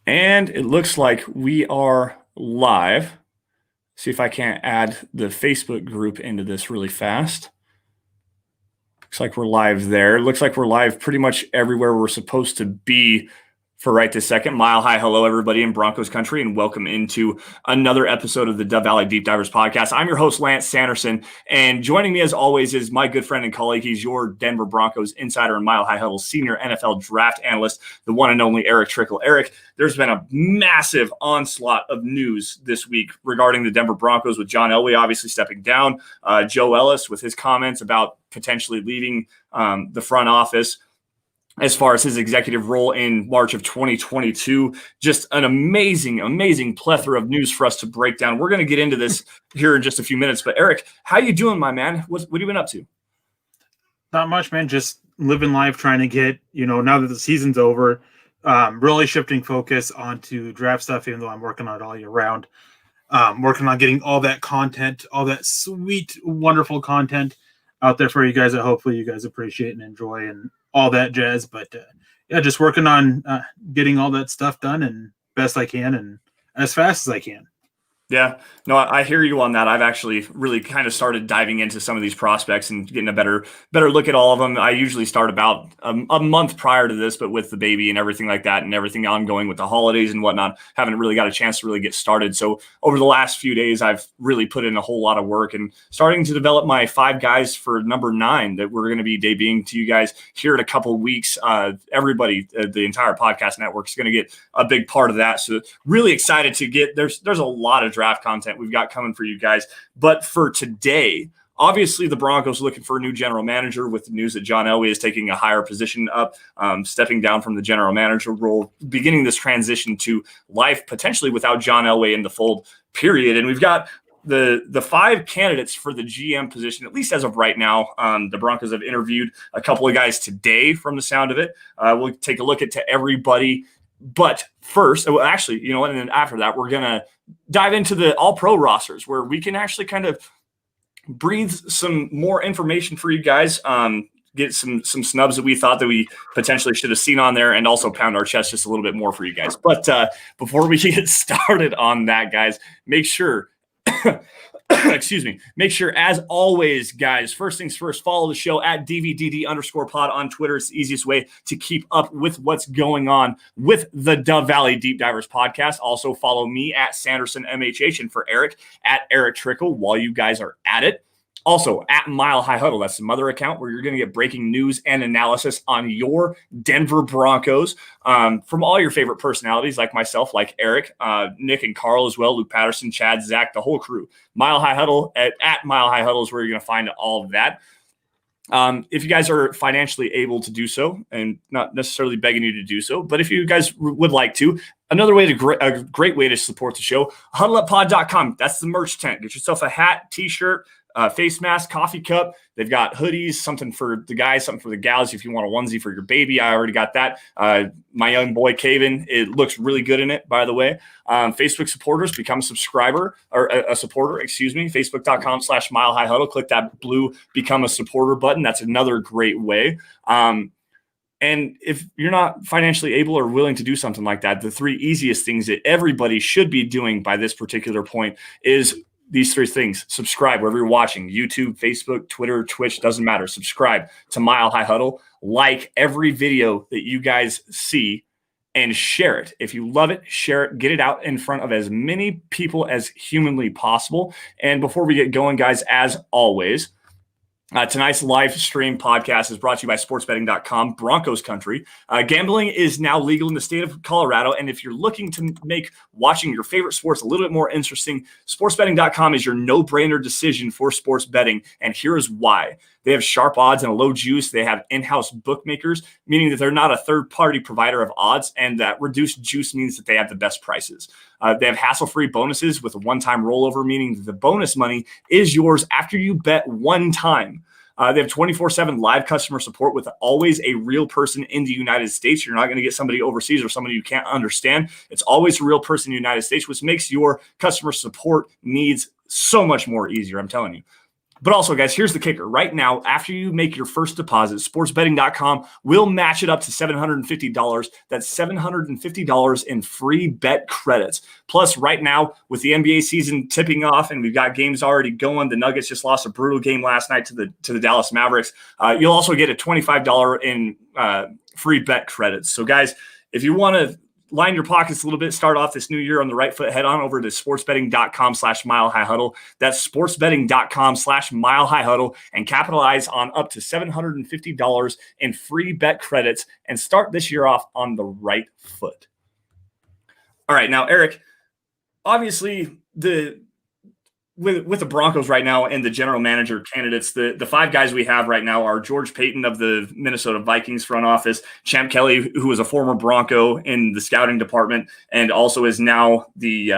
And it looks like we are live. See if I can't add the Facebook group into this really fast. Looks like we're live there. It looks like we're live pretty much everywhere we're supposed to be for right this second. Mile high hello, everybody in Broncos country, and welcome into another episode of the Dove Valley Deep Divers podcast. I'm your host, Lance Sanderson, and joining me as always is my good friend and colleague. He's your Denver Broncos insider and Mile High Huddle senior NFL draft analyst, the one and only Erick Trickel. Erick, there's been a massive onslaught of news this week regarding the Denver Broncos, with John Elway obviously stepping down, Joe Ellis with his comments about potentially leaving the front office as far as his executive role in March of 2022. Just an amazing plethora of news for us to break down. We're going to get into this here in just a few minutes. But Erick, how you doing, my man? What have you been up to? Not much, man. Just living life, trying to get, now that the season's over, really shifting focus onto draft stuff, even though I'm working on it all year round. Working on getting all that content, all that sweet, wonderful content out there for you guys that hopefully you guys appreciate and enjoy and all that jazz. But just working on getting all that stuff done and best I can and as fast as I can. Yeah, no, I hear you on that. I've actually really kind of started diving into some of these prospects and getting a better look at all of them. I usually start about a month prior to this, but with the baby and everything like that and everything ongoing with the holidays and whatnot, haven't really got a chance to really get started. So over the last few days, I've really put in a whole lot of work and starting to develop my 5 guys for number 9 that we're going to be debuting to you guys here in a couple of weeks. Everybody, the entire podcast network is going to get a big part of that. So really excited to get, there's a lot of draft content we've got coming for you guys. But for today, obviously the Broncos looking for a new general manager with the news that John Elway is taking a higher position up, stepping down from the general manager role, beginning this transition to life potentially without John Elway in the fold, period. And we've got the 5 candidates for the GM position, at least as of right now. The Broncos have interviewed a couple of guys today from the sound of it. We'll take a look at to everybody. But first, well, actually, you know what? And then after that, we're going to dive into the all-pro rosters where we can actually kind of breathe some more information for you guys, get some snubs that we thought that we potentially should have seen on there, and also pound our chest just a little bit more for you guys. But before we get started on that, guys, make sure make sure, as always, guys, first things first, follow the show at DVDD_pod on Twitter. It's the easiest way to keep up with what's going on with the Dove Valley Deep Divers podcast. Also follow me at Sanderson MHH, and for Erick at Erick Trickel while you guys are at it. Also, at Mile High Huddle, that's the mother account where you're going to get breaking news and analysis on your Denver Broncos from all your favorite personalities like myself, like Erick, Nick and Carl as well, Luke Patterson, Chad, Zach, the whole crew. Mile High Huddle at Mile High Huddle is where you're going to find all of that. If you guys are financially able to do so, and not necessarily begging you to do so, but if you guys would like to, another way to a great way to support the show, huddleuppod.com. That's the merch tent. Get yourself a hat, t-shirt, face mask, coffee cup. They've got hoodies, something for the guys, something for the gals. If you want a onesie for your baby, I already got that. My young boy, Caven, it looks really good in it, by the way. Facebook supporters, become a subscriber or a supporter, Facebook.com/Mile High Huddle. Click that blue become a supporter button. That's another great way. And if you're not financially able or willing to do something like that, the 3 easiest things that everybody should be doing by this particular point is these 3 things. Subscribe wherever you're watching, YouTube, Facebook, Twitter, Twitch, doesn't matter. Subscribe to Mile High Huddle. Like every video that you guys see and share it. If you love it, share it, get it out in front of as many people as humanly possible. And before we get going, guys, as always, tonight's live stream podcast is brought to you by sportsbetting.com, Broncos country. Gambling is now legal in the state of Colorado. And if you're looking to make watching your favorite sports a little bit more interesting, sportsbetting.com is your no-brainer decision for sports betting. And here is why. They have sharp odds and a low juice. They have in-house bookmakers, meaning that they're not a third-party provider of odds, and that reduced juice means that they have the best prices. They have hassle-free bonuses with a one-time rollover, meaning that the bonus money is yours after you bet one time. They have 24/7 live customer support with always a real person in the United States. You're not going to get somebody overseas or somebody you can't understand. It's always a real person in the United States, which makes your customer support needs so much more easier, I'm telling you. But also, guys, here's the kicker. Right now, after you make your first deposit, sportsbetting.com will match it up to $750. That's $750 in free bet credits. Plus, right now, with the NBA season tipping off and we've got games already going, the Nuggets just lost a brutal game last night to the Dallas Mavericks. You'll also get a $25 in free bet credits. So, guys, if you want to line your pockets a little bit, start off this new year on the right foot, head on over to sportsbetting.com/milehighhuddle. That's sportsbetting.com/milehighhuddle and capitalize on up to $750 in free bet credits and start this year off on the right foot. All right, now, Eric, obviously with the Broncos right now and the general manager candidates, the five guys we have right now are George Paton of the Minnesota Vikings front office, Champ Kelly, who was a former Bronco in the scouting department and also is now the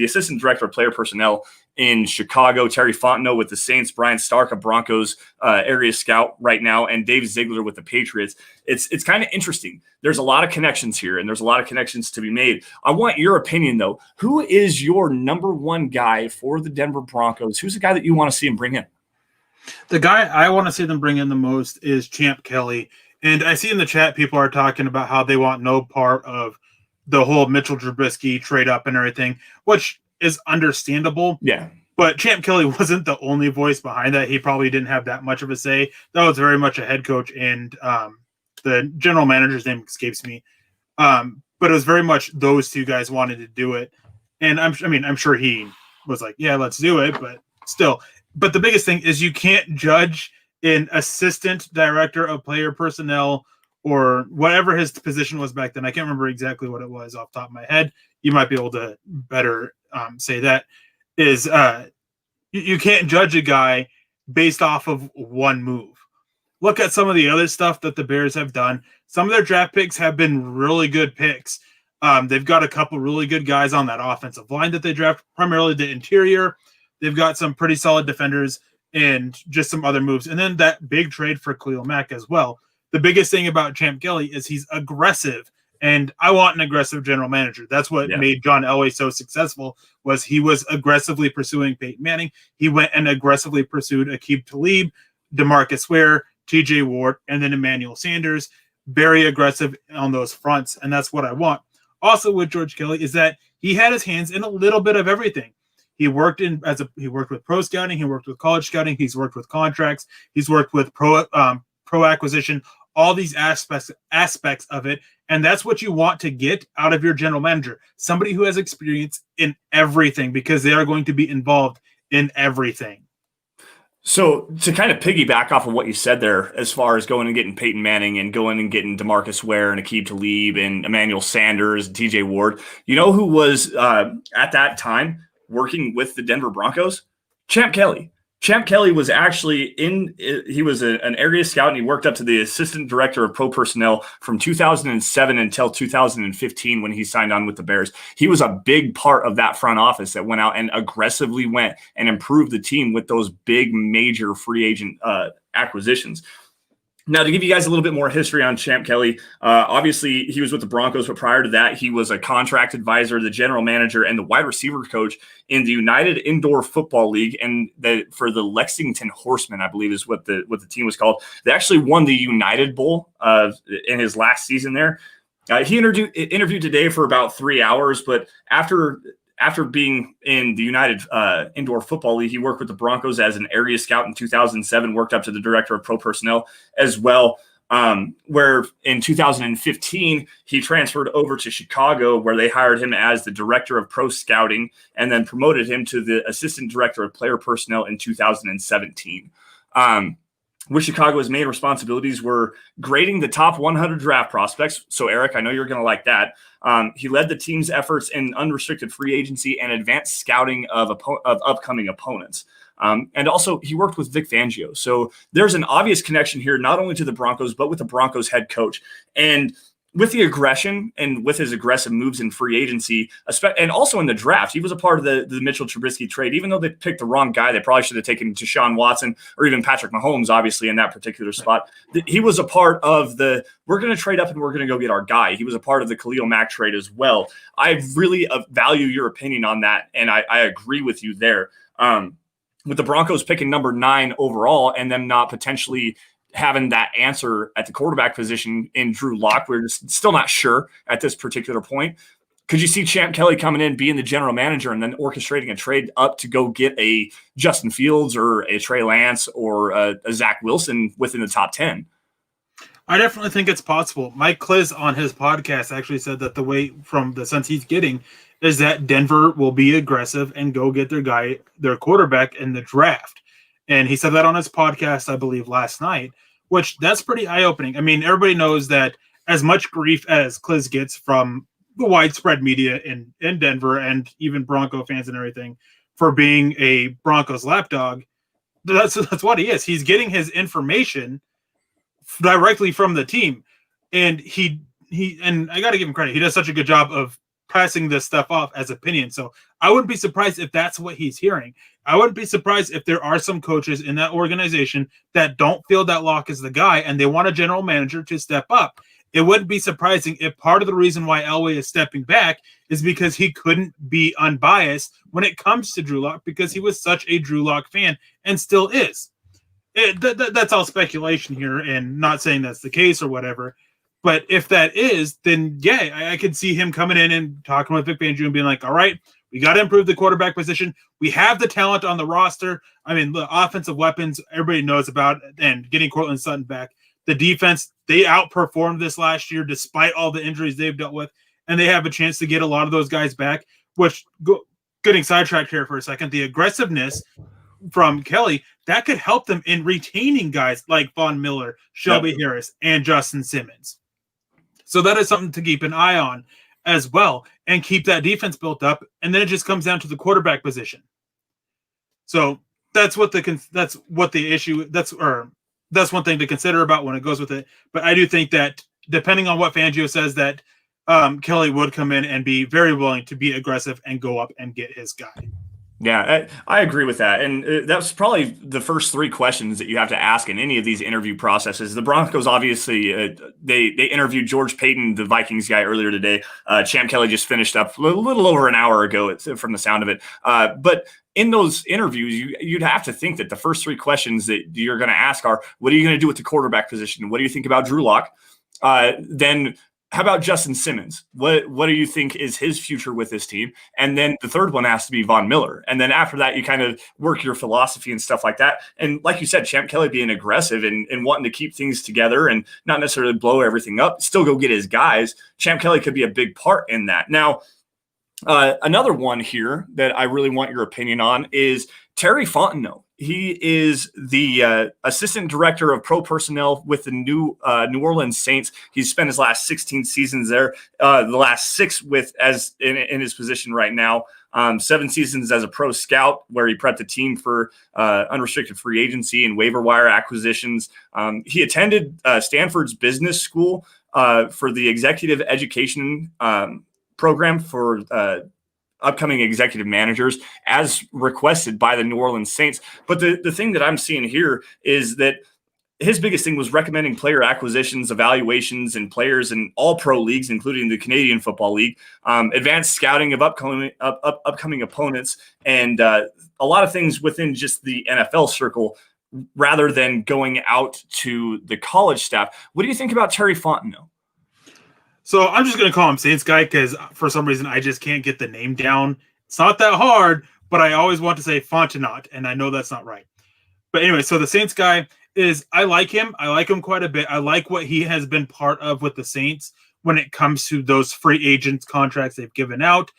assistant director of player personnel in Chicago, Terry Fontenot with the Saints, Brian Stark, a Broncos area scout right now, and Dave Ziegler with the Patriots. It's kind of interesting. There's a lot of connections here, and there's a lot of connections to be made. I want your opinion, though. Who is your number one guy for the Denver Broncos? Who's the guy that you want to see him bring in? The guy I want to see them bring in the most is Champ Kelly. And I see in the chat people are talking about how they want no part of the whole Mitchell Trubisky trade up and everything, which is understandable. Yeah. But Champ Kelly wasn't the only voice behind that. He probably didn't have that much of a say. That was very much a head coach, and the general manager's name escapes me. But it was very much those two guys wanted to do it. And I'm sure he was like, yeah, let's do it. But still, but the biggest thing is you can't judge an assistant director of player personnel or whatever his position was back then. I can't remember exactly what it was off the top of my head. You might be able to better say that is you can't judge a guy based off of one move. Look at some of the other stuff that the Bears have done. Some of their draft picks have been really good picks. They've got a couple really good guys on that offensive line that they draft, primarily the interior. They've got some pretty solid defenders and just some other moves. And then that big trade for Khalil Mack as well. The biggest thing about Champ Kelly is he's aggressive. And I want an aggressive general manager. That's what made John Elway so successful, was he was aggressively pursuing Peyton Manning. He went and aggressively pursued Aqib Talib, DeMarcus Ware, TJ Ward, and then Emmanuel Sanders. Very aggressive on those fronts, and that's what I want. Also with George Kelly is that he had his hands in a little bit of everything. He worked with pro scouting, he worked with college scouting, he's worked with contracts, he's worked with pro acquisition, all these aspects of it. And that's what you want to get out of your general manager. Somebody who has experience in everything, because they are going to be involved in everything. So to kind of piggyback off of what you said there, as far as going and getting Peyton Manning and going and getting DeMarcus Ware and Aqib Talib and Emmanuel Sanders and TJ Ward, you know who was at that time working with the Denver Broncos? Champ Kelly. Champ Kelly was actually he was an area scout, and he worked up to the assistant director of pro personnel from 2007 until 2015 when he signed on with the Bears. He was a big part of that front office that went out and aggressively went and improved the team with those big major free agent acquisitions. Now, to give you guys a little bit more history on Champ Kelly, obviously he was with the Broncos, but prior to that, he was a contract advisor, the general manager, and the wide receiver coach in the United Indoor Football League, and for the Lexington Horsemen, I believe is what the team was called. They actually won the United Bowl in his last season there. He interviewed today for about 3 hours, but after being in the United Indoor Football League, he worked with the Broncos as an area scout in 2007, worked up to the director of pro personnel as well, where in 2015, he transferred over to Chicago, where they hired him as the director of pro scouting and then promoted him to the assistant director of player personnel in 2017. With Chicago, his main responsibilities were grading the top 100 draft prospects. So, Eric, I know you're going to like that. He led the team's efforts in unrestricted free agency and advanced scouting of upcoming opponents. And also, he worked with Vic Fangio. So there's an obvious connection here, not only to the Broncos, but with the Broncos head coach. And with the aggression and with his aggressive moves in free agency, and also in the draft, he was a part of the Mitchell Trubisky trade. Even though they picked the wrong guy, they probably should have taken Deshaun Watson or even Patrick Mahomes, obviously, in that particular spot. He was a part of we're going to trade up and we're going to go get our guy. He was a part of the Khalil Mack trade as well. I really value your opinion on that, and I agree with you there. with the Broncos picking number 9 overall and them not potentially having that answer at the quarterback position in Drew Lock, we're just still not sure at this particular point. Could you see Champ Kelly coming in, being the general manager, and then orchestrating a trade up to go get a Justin Fields or a Trey Lance or a Zach Wilson within the top 10? I definitely think it's possible. Mike Kliss on his podcast actually said that the way from the sense he's getting is that Denver will be aggressive and go get their quarterback in the draft. And he said that on his podcast, I believe, last night, which that's pretty eye-opening. I mean, everybody knows that as much grief as Kliss gets from the widespread media in Denver and even Bronco fans and everything for being a Broncos lapdog, that's what he is. He's getting his information directly from the team. And and I got to give him credit. He does such a good job of passing this stuff off as opinion. So I wouldn't be surprised if that's what he's hearing. I wouldn't be surprised if there are some coaches in that organization that don't feel that Locke is the guy and they want a general manager to step up. It wouldn't be surprising if part of the reason why Elway is stepping back is because he couldn't be unbiased when it comes to Drew Lock because he was such a Drew Lock fan and still is. That's all speculation here and not saying that's the case or whatever. But if that is, then yeah, I could see him coming in and talking with Vic Fangio and being like, all right, we got to improve the quarterback position. We have the talent on the roster. I mean, the offensive weapons everybody knows about and getting Cortland Sutton back. The defense, they outperformed this last year despite all the injuries they've dealt with, and they have a chance to get a lot of those guys back, which, getting sidetracked here for a second, the aggressiveness from Kelly, that could help them in retaining guys like Von Miller, Shelby Harris, and Justin Simmons. So that is something to keep an eye on as well and keep that defense built up, and then it just comes down to the quarterback position. So that's one thing to consider about when it goes with it. But I do think that depending on what Fangio says, that Kelly would come in and be very willing to be aggressive and go up and get his guy. Yeah, I agree with that. And that's probably the first 3 questions that you have to ask in any of these interview processes. The Broncos, obviously, they interviewed George Payton, the Vikings guy, earlier today. Champ Kelly just finished up a little over an hour ago from the sound of it. But in those interviews, you'd have to think that the first 3 questions that you're going to ask are, what are you going to do with the quarterback position? What do you think about Drew Lock? Then how about Justin Simmons? What do you think is his future with this team? And then the third one has to be Von Miller. And then after that, you kind of work your philosophy and stuff like that. And like you said, Champ Kelly being aggressive and wanting to keep things together and not necessarily blow everything up, still go get his guys. Champ Kelly could be a big part in that. Now, another one here that I really want your opinion on is Terry Fontenot. He is the assistant director of pro personnel with the New Orleans Saints. He's spent his last 16 seasons there, the last 6 in his position right now. 7 seasons as a pro scout, where he prepped the team for unrestricted free agency and waiver wire acquisitions. He attended Stanford's business school for the executive education program for upcoming executive managers as requested by the New Orleans Saints. But the thing that I'm seeing here is that his biggest thing was recommending player acquisitions, evaluations, and players in all pro leagues, including the Canadian Football League, advanced scouting of upcoming opponents, and a lot of things within just the NFL circle rather than going out to the college staff. What do you think about Terry Fontenot? So I'm just going to call him Saints guy because for some reason I just can't get the name down. It's not that hard, but I always want to say Fontenot, and I know that's not right. But anyway, so the Saints guy I like him. I like him quite a bit. I like what he has been part of with the Saints when it comes to those free agents contracts they've given out.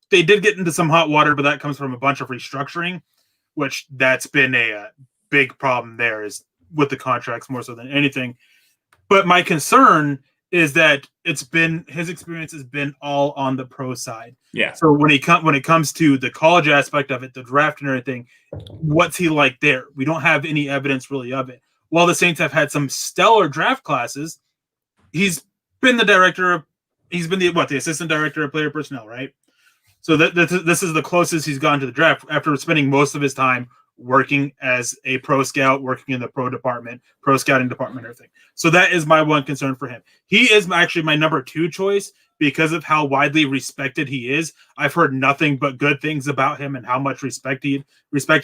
They did get into some hot water, but that comes from a bunch of restructuring, which that's been a big problem there is with the contracts more so than anything. But my concern is that his experience has been all on the pro side. Yeah. So when it comes to the college aspect of it, the draft and everything, what's he like there? We don't have any evidence really of it. While the Saints have had some stellar draft classes, he's been the assistant director of player personnel, right? So this is the closest he's gone to the draft after spending most of his time working as a pro scout, working in the pro scouting department, everything. So that is my one concern for him. He is actually my number 2 choice because of how widely respected he is. I've heard nothing but good things about him and how much respected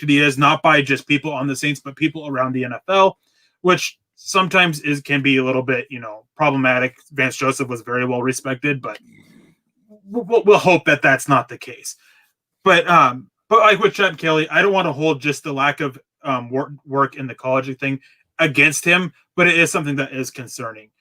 he is, not by just people on the Saints, but people around the NFL, which sometimes can be a little bit, problematic. Vance Joseph was very well respected, but we'll hope that that's not the case. But like with Chad Kelly, I don't want to hold just the lack of work in the college thing against him, but it is something that is concerning.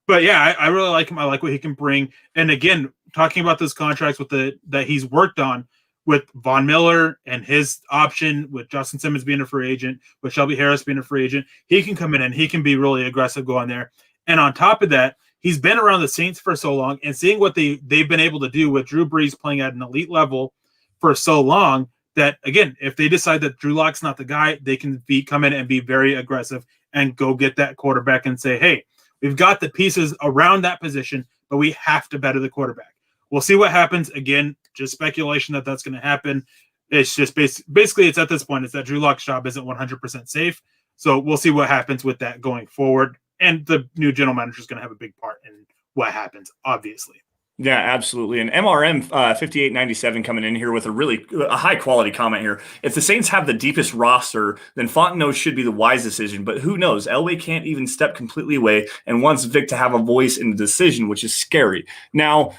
But yeah, I really like him. I like what he can bring. And again, talking about those contracts that he's worked on with Von Miller and his option with Justin Simmons being a free agent, with Shelby Harris being a free agent, he can come in and he can be really aggressive going there. And on top of that, he's been around the Saints for so long, and seeing what they've been able to do with Drew Brees playing at an elite level for so long, that again, if they decide that Drew Lock's not the guy, they can come in and be very aggressive and go get that quarterback and say, hey, we've got the pieces around that position, but we have to better the quarterback. We'll see what happens. Again, just speculation that that's going to happen. It's just basically it's at this point, it's that Drew Lock's job isn't 100% safe. So we'll see what happens with that going forward. And the new general manager is going to have a big part in what happens, obviously. Yeah, absolutely. And MRM 5897 coming in here with a high quality comment here. If the Saints have the deepest roster, then Fontenot should be the wise decision. But who knows? Elway can't even step completely away and wants Vic to have a voice in the decision, which is scary. Now,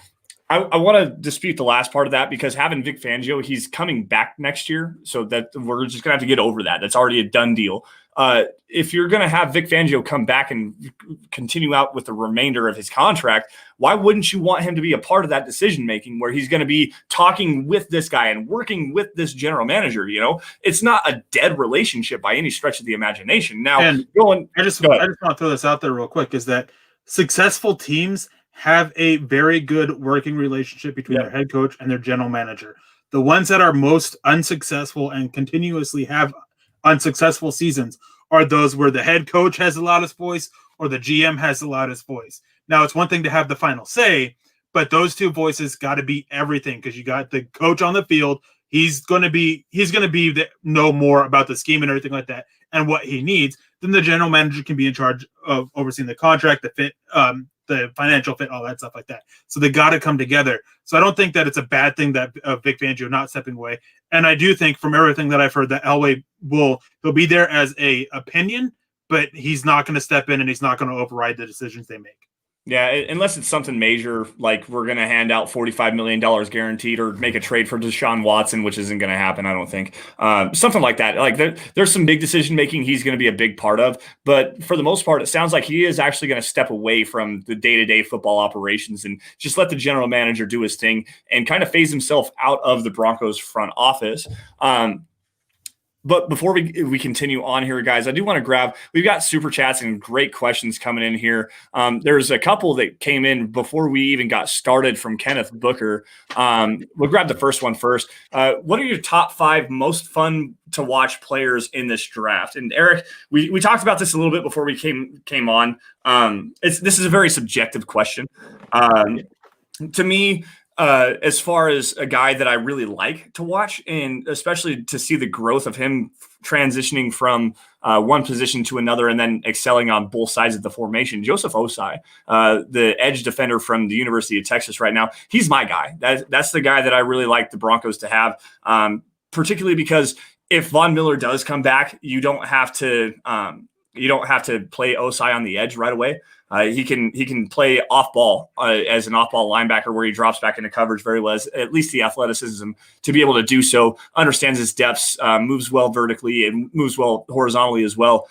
I want to dispute the last part of that, because having Vic Fangio, he's coming back next year. So that we're just going to have to get over that. That's already a done deal. If you're going to have Vic Fangio come back and continue out with the remainder of his contract, why wouldn't you want him to be a part of that decision-making where he's going to be talking with this guy and working with this general manager? It's not a dead relationship by any stretch of the imagination. Now, I just want to throw this out there real quick, is that successful teams have a very good working relationship between their head coach and their general manager. The ones that are most unsuccessful and continuously have unsuccessful seasons are those where the head coach has the loudest voice or the GM has the loudest voice. Now, it's one thing to have the final say, but those two voices got to be everything, because you got the coach on the field. He's going to know more about the scheme and everything like that and what he needs. Then the general manager can be in charge of overseeing the contract, the fit, the financial fit, all that stuff like that. So they got to come together. So I don't think that it's a bad thing that Vic Fangio not stepping away. And I do think from everything that I've heard that Elway he'll be there as a opinion, but he's not going to step in and he's not going to override the decisions they make. Yeah, unless it's something major, like we're going to hand out $45 million guaranteed or make a trade for Deshaun Watson, which isn't going to happen, I don't think. Something like that. Like there's some big decision-making he's going to be a big part of. But for the most part, it sounds like he is actually going to step away from the day-to-day football operations and just let the general manager do his thing and kind of phase himself out of the Broncos front office. But before we continue on here, guys, I do want to we've got super chats and great questions coming in here. There's a couple that came in before we even got started from Kenneth Booker. We'll grab the first one first. What are your top 5 most fun to watch players in this draft? And Eric, we talked about this a little bit before we came on. This is a very subjective question. To me, as far as a guy that I really like to watch, and especially to see the growth of him transitioning from one position to another and then excelling on both sides of the formation, Joseph Osai, the edge defender from the University of Texas right now, he's my guy. That's the guy that I really like the Broncos to have, particularly because if Von Miller does come back, you don't have to play Osai on the edge right away. He can play off ball as an off ball linebacker where he drops back into coverage very well, at least the athleticism to be able to do so, understands his depths, moves well vertically and moves well horizontally as well.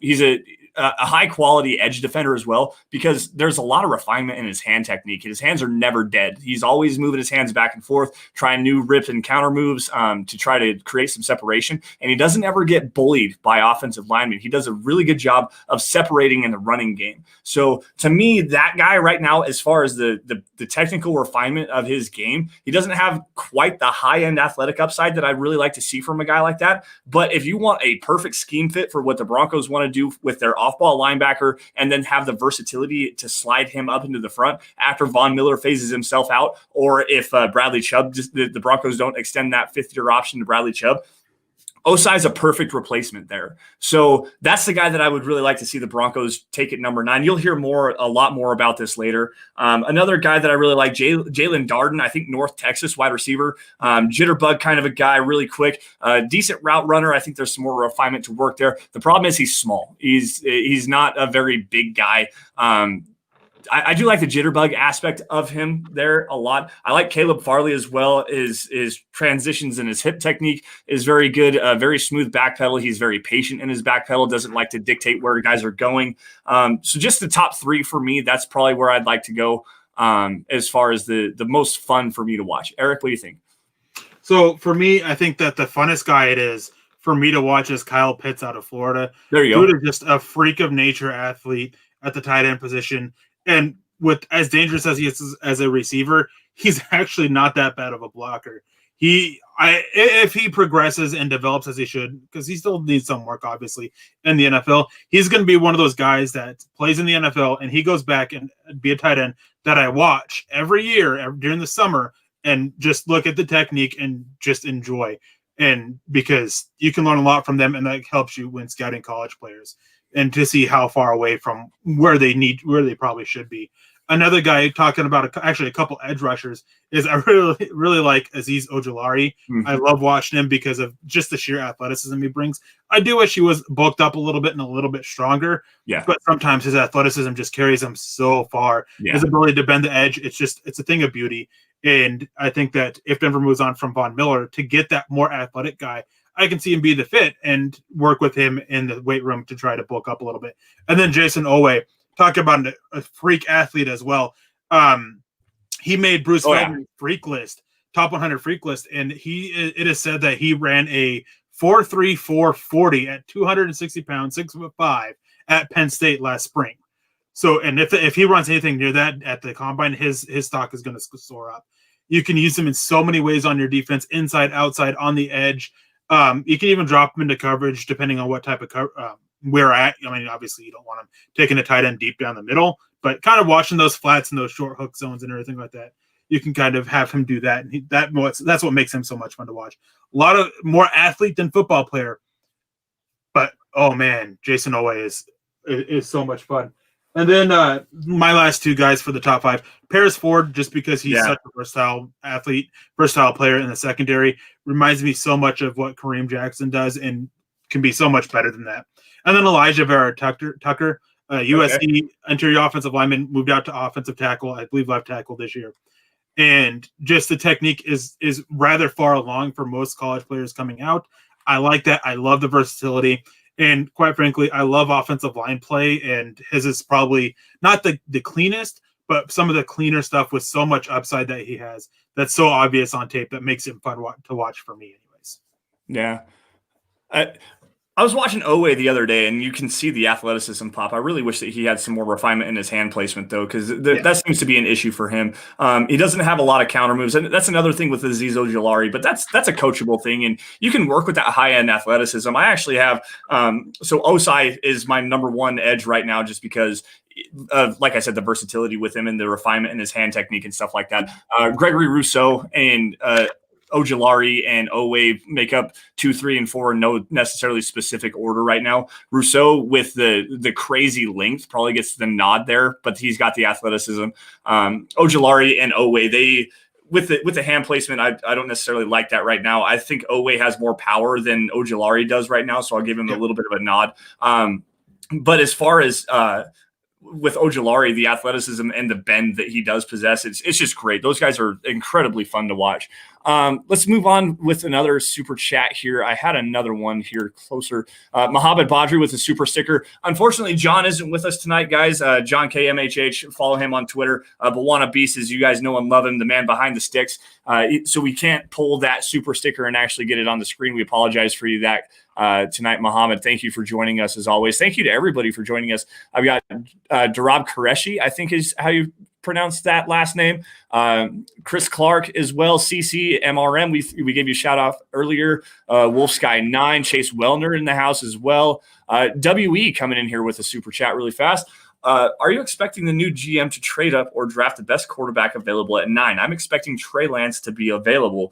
He's a high quality edge defender as well, because there's a lot of refinement in his hand technique. His hands are never dead. He's always moving his hands back and forth, trying new rip and counter moves to try to create some separation. And he doesn't ever get bullied by offensive linemen. He does a really good job of separating in the running game. So to me, that guy right now, as far as the technical refinement of his game, he doesn't have quite the high end athletic upside that I'd really like to see from a guy like that. But if you want a perfect scheme fit for what the Broncos want to do with their off-ball linebacker and then have the versatility to slide him up into the front after Von Miller phases himself out, or if Bradley Chubb, the Broncos don't extend that 5th-year option to Bradley Chubb, Osai is a perfect replacement there. So that's the guy that I would really like to see the Broncos take at number 9. You'll hear a lot more about this later. Another guy that I really like, Jalen Darden, I think North Texas wide receiver, jitterbug kind of a guy, really quick, decent route runner. I think there's some more refinement to work there. The problem is he's small. He's not a very big guy. I do like the jitterbug aspect of him there a lot. I like Caleb Farley as well. His transitions and his hip technique is very good. Very smooth back pedal. He's very patient in his back pedal. Doesn't like to dictate where guys are going. So just the top 3 for me, that's probably where I'd like to go as far as the most fun for me to watch. Eric, what do you think? So for me, I think that the funnest guy it is for me to watch is Kyle Pitts out of Florida. There you go. Dude is just a freak of nature athlete at the tight end position. And with as dangerous as he is as a receiver, he's actually not that bad of a blocker. If he progresses and develops as he should, because he still needs some work, obviously, in the NFL, he's going to be one of those guys that plays in the NFL and he goes back and be a tight end that I watch every year during the summer and just look at the technique and just enjoy. And because you can learn a lot from them, and that helps you when scouting college players and to see how far away from where they probably should be. Another guy talking about actually a couple edge rushers is I really, really like Azeez Ojulari. Mm-hmm. I love watching him because of just the sheer athleticism he brings. I do wish he was bulked up a little bit and a little bit stronger. Yeah. But sometimes his athleticism just carries him so far. Yeah. His ability to bend the edge, it's a thing of beauty. And I think that if Denver moves on from Von Miller to get that more athletic guy, I can see him be the fit and work with him in the weight room to try to bulk up a little bit. And then Jason Owe, talk about a freak athlete as well. He made Bruce Feldman's freak list, top 100 freak list, and it is said that he ran a 4.3440 at 260 pounds, 6'5" at Penn State last spring. So, and if he runs anything near that at the combine, his stock is going to soar up. You can use him in so many ways on your defense, inside, outside, on the edge. You can even drop him into coverage depending on what type of where at. I mean, obviously you don't want him taking a tight end deep down the middle, but kind of watching those flats and those short hook zones and everything like that, you can kind of have him do that. And that's what makes him so much fun to watch. A lot of more athlete than football player, but oh man, Jason Owe is so much fun. And then my last 2 guys for the top 5, Paris Ford, just because he's such a versatile athlete, versatile player in the secondary, reminds me so much of what Kareem Jackson does and can be so much better than that. And then Elijah Vera Tucker, USC interior offensive lineman, moved out to offensive tackle, I believe left tackle this year. And just the technique is rather far along for most college players coming out. I like that. I love the versatility. And quite frankly, I love offensive line play, and his is probably not the cleanest, but some of the cleaner stuff with so much upside that he has that's so obvious on tape that makes it fun to watch for me anyways. Yeah. I was watching Owe the other day, and you can see the athleticism pop. I really wish that he had some more refinement in his hand placement, though, because that seems to be an issue for him. He doesn't have a lot of counter moves, and that's another thing with Azeez Ojulari, but that's a coachable thing, and you can work with that high-end athleticism. I actually have so Osai is my number 1 edge right now just because of, like I said, the versatility with him and the refinement in his hand technique and stuff like that. Gregory Rousseau and Ojulari and Owe make up 2, 3, and 4 in no necessarily specific order right now. Rousseau with the crazy length probably gets the nod there, but he's got the athleticism. Ojulari and Owe, they with the hand placement, I don't necessarily like that right now. I think Owe has more power than Ojulari does right now, so I'll give him a little bit of a nod. But as far as with Ojulari, the athleticism and the bend that he does possess, it's just great. Those guys are incredibly fun to watch. Let's move on with another super chat here. I had another one here closer. Mohammed Badri with a super sticker. Unfortunately, John isn't with us tonight, guys. John KMHH, follow him on Twitter. Bawana Beast, as you guys know and love him, the man behind the sticks. So we can't pull that super sticker and actually get it on the screen. We apologize for you that tonight, Mohammed. Thank you for joining us as always. Thank you to everybody for joining us. I've got Darab Qureshi, I think is how you pronounce that last name. Chris Clark as well. CC MRM. We gave you a shout out earlier. Wolf Sky 9. Chase Wellner in the house as well. WE coming in here with a super chat really fast. Are you expecting the new GM to trade up or draft the best quarterback available at 9? I'm expecting Trey Lance to be available.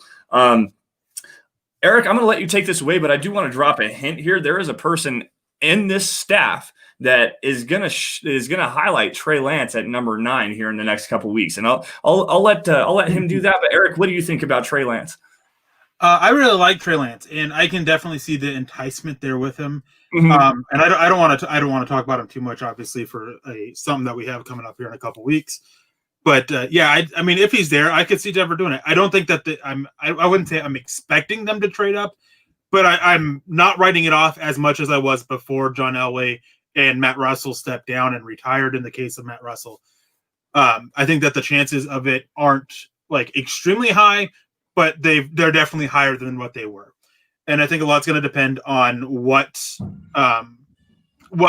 Eric, I'm going to let you take this away, but I do want to drop a hint here. There is a person in this staff that is going to highlight Trey Lance at number 9 here in the next couple of weeks, and I'll let him do that. But Eric, what do you think about Trey Lance? I really like Trey Lance, and I can definitely see the enticement there with him. Mm-hmm. And I don't want to talk about him too much, obviously, for something that we have coming up here in a couple weeks. But I mean, if he's there, I could see Denver doing it. I don't think that I wouldn't say I'm expecting them to trade up, but I'm not writing it off as much as I was before John Elway and Matt Russell stepped down and retired. In the case of Matt Russell, I think that the chances of it aren't like extremely high, but they're definitely higher than what they were. And I think a lot's going to depend on what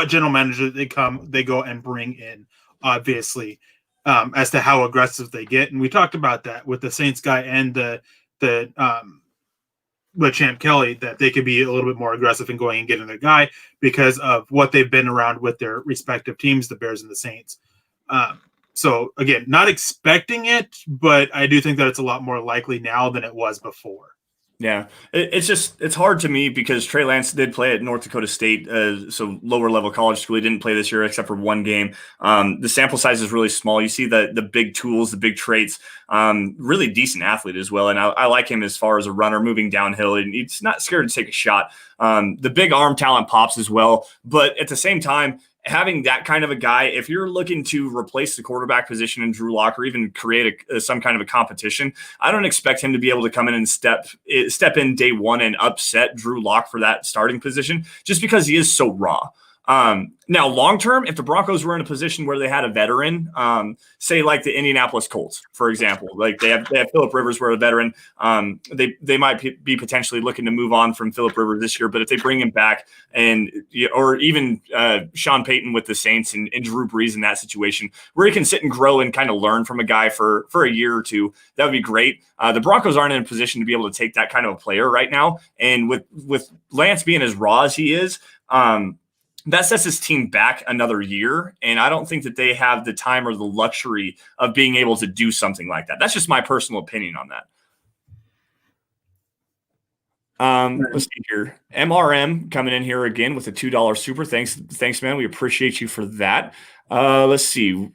general manager they go and bring in, obviously, as to how aggressive they get. And we talked about that with the Saints guy and the Champ Kelly, that they could be a little bit more aggressive in going and getting their guy because of what they've been around with their respective teams, the Bears and the Saints. So again, not expecting it, but I do think that it's a lot more likely now than it was before. Yeah, it's hard to me because Trey Lance did play at North Dakota State, so lower level college school. He didn't play this year except for one game. The sample size is really small. You see the big tools, the big traits, really decent athlete as well. And I like him as far as a runner moving downhill, and he's not scared to take a shot. The big arm talent pops as well, but at the same time, having that kind of a guy, if you're looking to replace the quarterback position in Drew Lock or even create some kind of a competition, I don't expect him to be able to come in and step in day one and upset Drew Lock for that starting position just because he is so raw. Now, long term, if the Broncos were in a position where they had a veteran, say like the Indianapolis Colts, for example, like they have Phillip Rivers, where a veteran, they might be potentially looking to move on from Phillip Rivers this year. But if they bring him back, or even Sean Payton with the Saints and Drew Brees in that situation, where he can sit and grow and kind of learn from a guy for a year or two, that would be great. The Broncos aren't in a position to be able to take that kind of a player right now, and with Lance being as raw as he is, that sets his team back another year, and I don't think that they have the time or the luxury of being able to do something like that. That's just my personal opinion on that. Let's see here. MRM coming in here again with a $2 super. Thanks, man. We appreciate you for that. Let's see.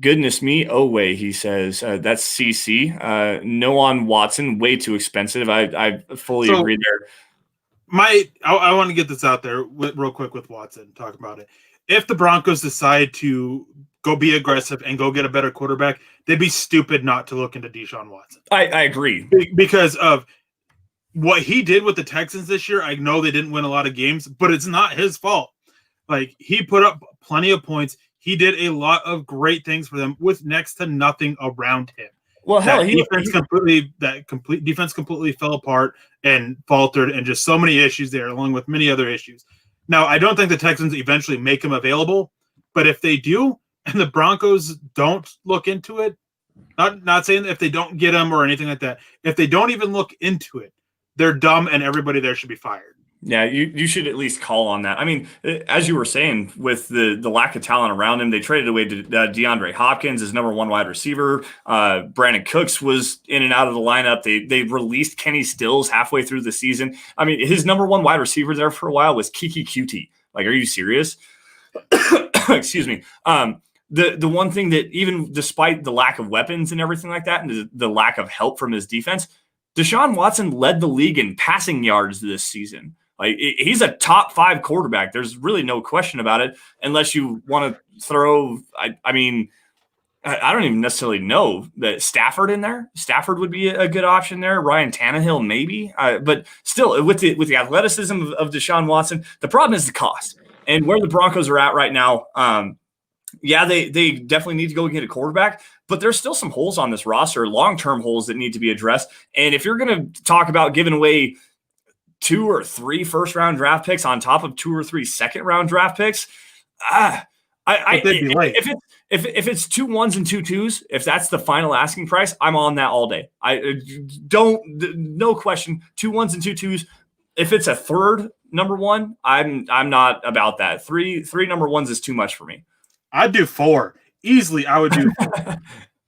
Goodness me, Oway, he says. That's CC. No on Watson, way too expensive. I fully agree there. I want to get this out there real quick with Watson, talk about it. If the Broncos decide to go be aggressive and go get a better quarterback, they'd be stupid not to look into Deshaun Watson. I agree. Because of what he did with the Texans this year. I know they didn't win a lot of games, but it's not his fault. Like, he put up plenty of points. He did a lot of great things for them with next to nothing around him. Well, hell, defense completely fell apart and faltered, and just so many issues there, along with many other issues. Now, I don't think the Texans eventually make him available, but if they do, and the Broncos don't look into it, not saying if they don't get him or anything like that, if they don't even look into it, they're dumb, and everybody there should be fired. Yeah, you should at least call on that. I mean, as you were saying, with the lack of talent around him, they traded away to DeAndre Hopkins as number 1 wide receiver. Brandon Cooks was in and out of the lineup. They released Kenny Stills halfway through the season. I mean, his number 1 wide receiver there for a while was Kiki Cutie. Like, are you serious? Excuse me. The one thing that, even despite the lack of weapons and everything like that, and the lack of help from his defense, Deshaun Watson led the league in passing yards this season. Like, he's a top 5 quarterback. There's really no question about it, unless you want to throw. I mean, I don't even necessarily know that Stafford in there. Stafford would be a good option there. Ryan Tannehill maybe, but still, with the athleticism of Deshaun Watson, the problem is the cost and where the Broncos are at right now. Yeah, they definitely need to go get a quarterback, but there's still some holes on this roster, long-term holes that need to be addressed. And if you're going to talk about giving away 2 or 3 first-round draft picks on top of 2 or 3 second-round draft picks, if it's 2 1s and 2 2s, if that's the final asking price, I'm on that all day. No question, 2 1s and 2 2s. If it's a third number 1, I'm not about that. Three number 1s is too much for me. I'd do 4 easily. I would do 4.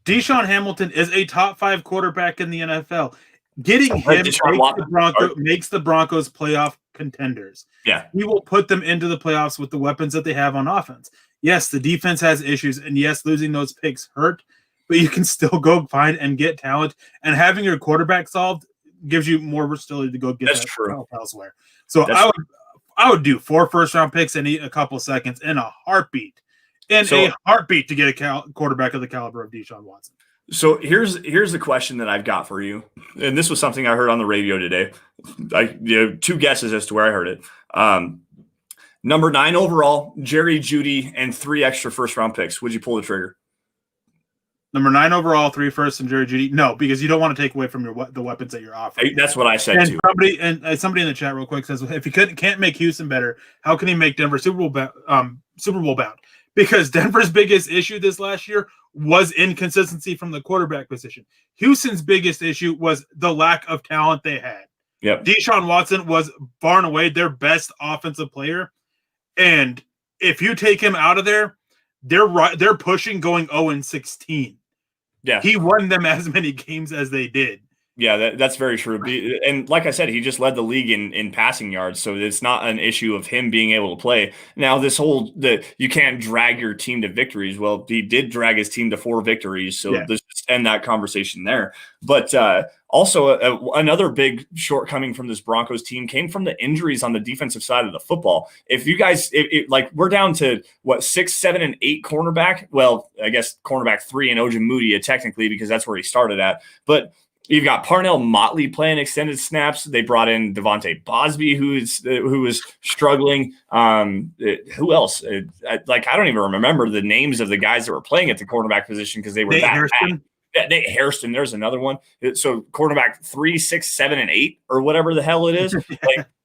Deshaun Hamilton is a top 5 quarterback in the NFL. Getting him Deshaun makes the Broncos playoff contenders. Yeah. He will put them into the playoffs with the weapons that they have on offense. Yes, the defense has issues, and yes, losing those picks hurt, but you can still go find and get talent, and having your quarterback solved gives you more versatility to go get that help elsewhere. So I would do 4 first-round picks in a couple seconds in a heartbeat. To get a quarterback of the caliber of Deshaun Watson. So here's the question that I've got for you, and this was something I heard on the radio today. 2 guesses as to where I heard it. Number 9 overall, Jerry Jeudy, and 3 extra first-round picks. Would you pull the trigger? Number 9 overall, 3 firsts, and Jerry Jeudy. No, because you don't want to take away from the weapons that you're offering. That's what I said too. Somebody in the chat real quick says, if he can't make Houston better, how can he make Denver Super Bowl bound? Because Denver's biggest issue this last year was inconsistency from the quarterback position. Houston's biggest issue was the lack of talent they had. Yep. Deshaun Watson was far and away their best offensive player. And if you take him out of there, they're pushing going 0-16. Yeah. He won them as many games as they did. Yeah, that's very true. And like I said, he just led the league in passing yards, so it's not an issue of him being able to play. Now, you can't drag your team to victories. Well, he did drag his team to 4 victories, so let's just end that conversation there. But also, another big shortcoming from this Broncos team came from the injuries on the defensive side of the football. If you guys, we're down to, 6, 7, and 8 cornerback? Well, I guess cornerback 3 and Ojemudia technically, because that's where he started at. But you've got Parnell Motley playing extended snaps. They brought in Devontae Bosby, who was struggling. Who else? I don't even remember the names of the guys that were playing at the cornerback position because they were that bad. Nate Hairston, there's another one. So cornerback 3, 6, 7, and 8, or whatever the hell it is.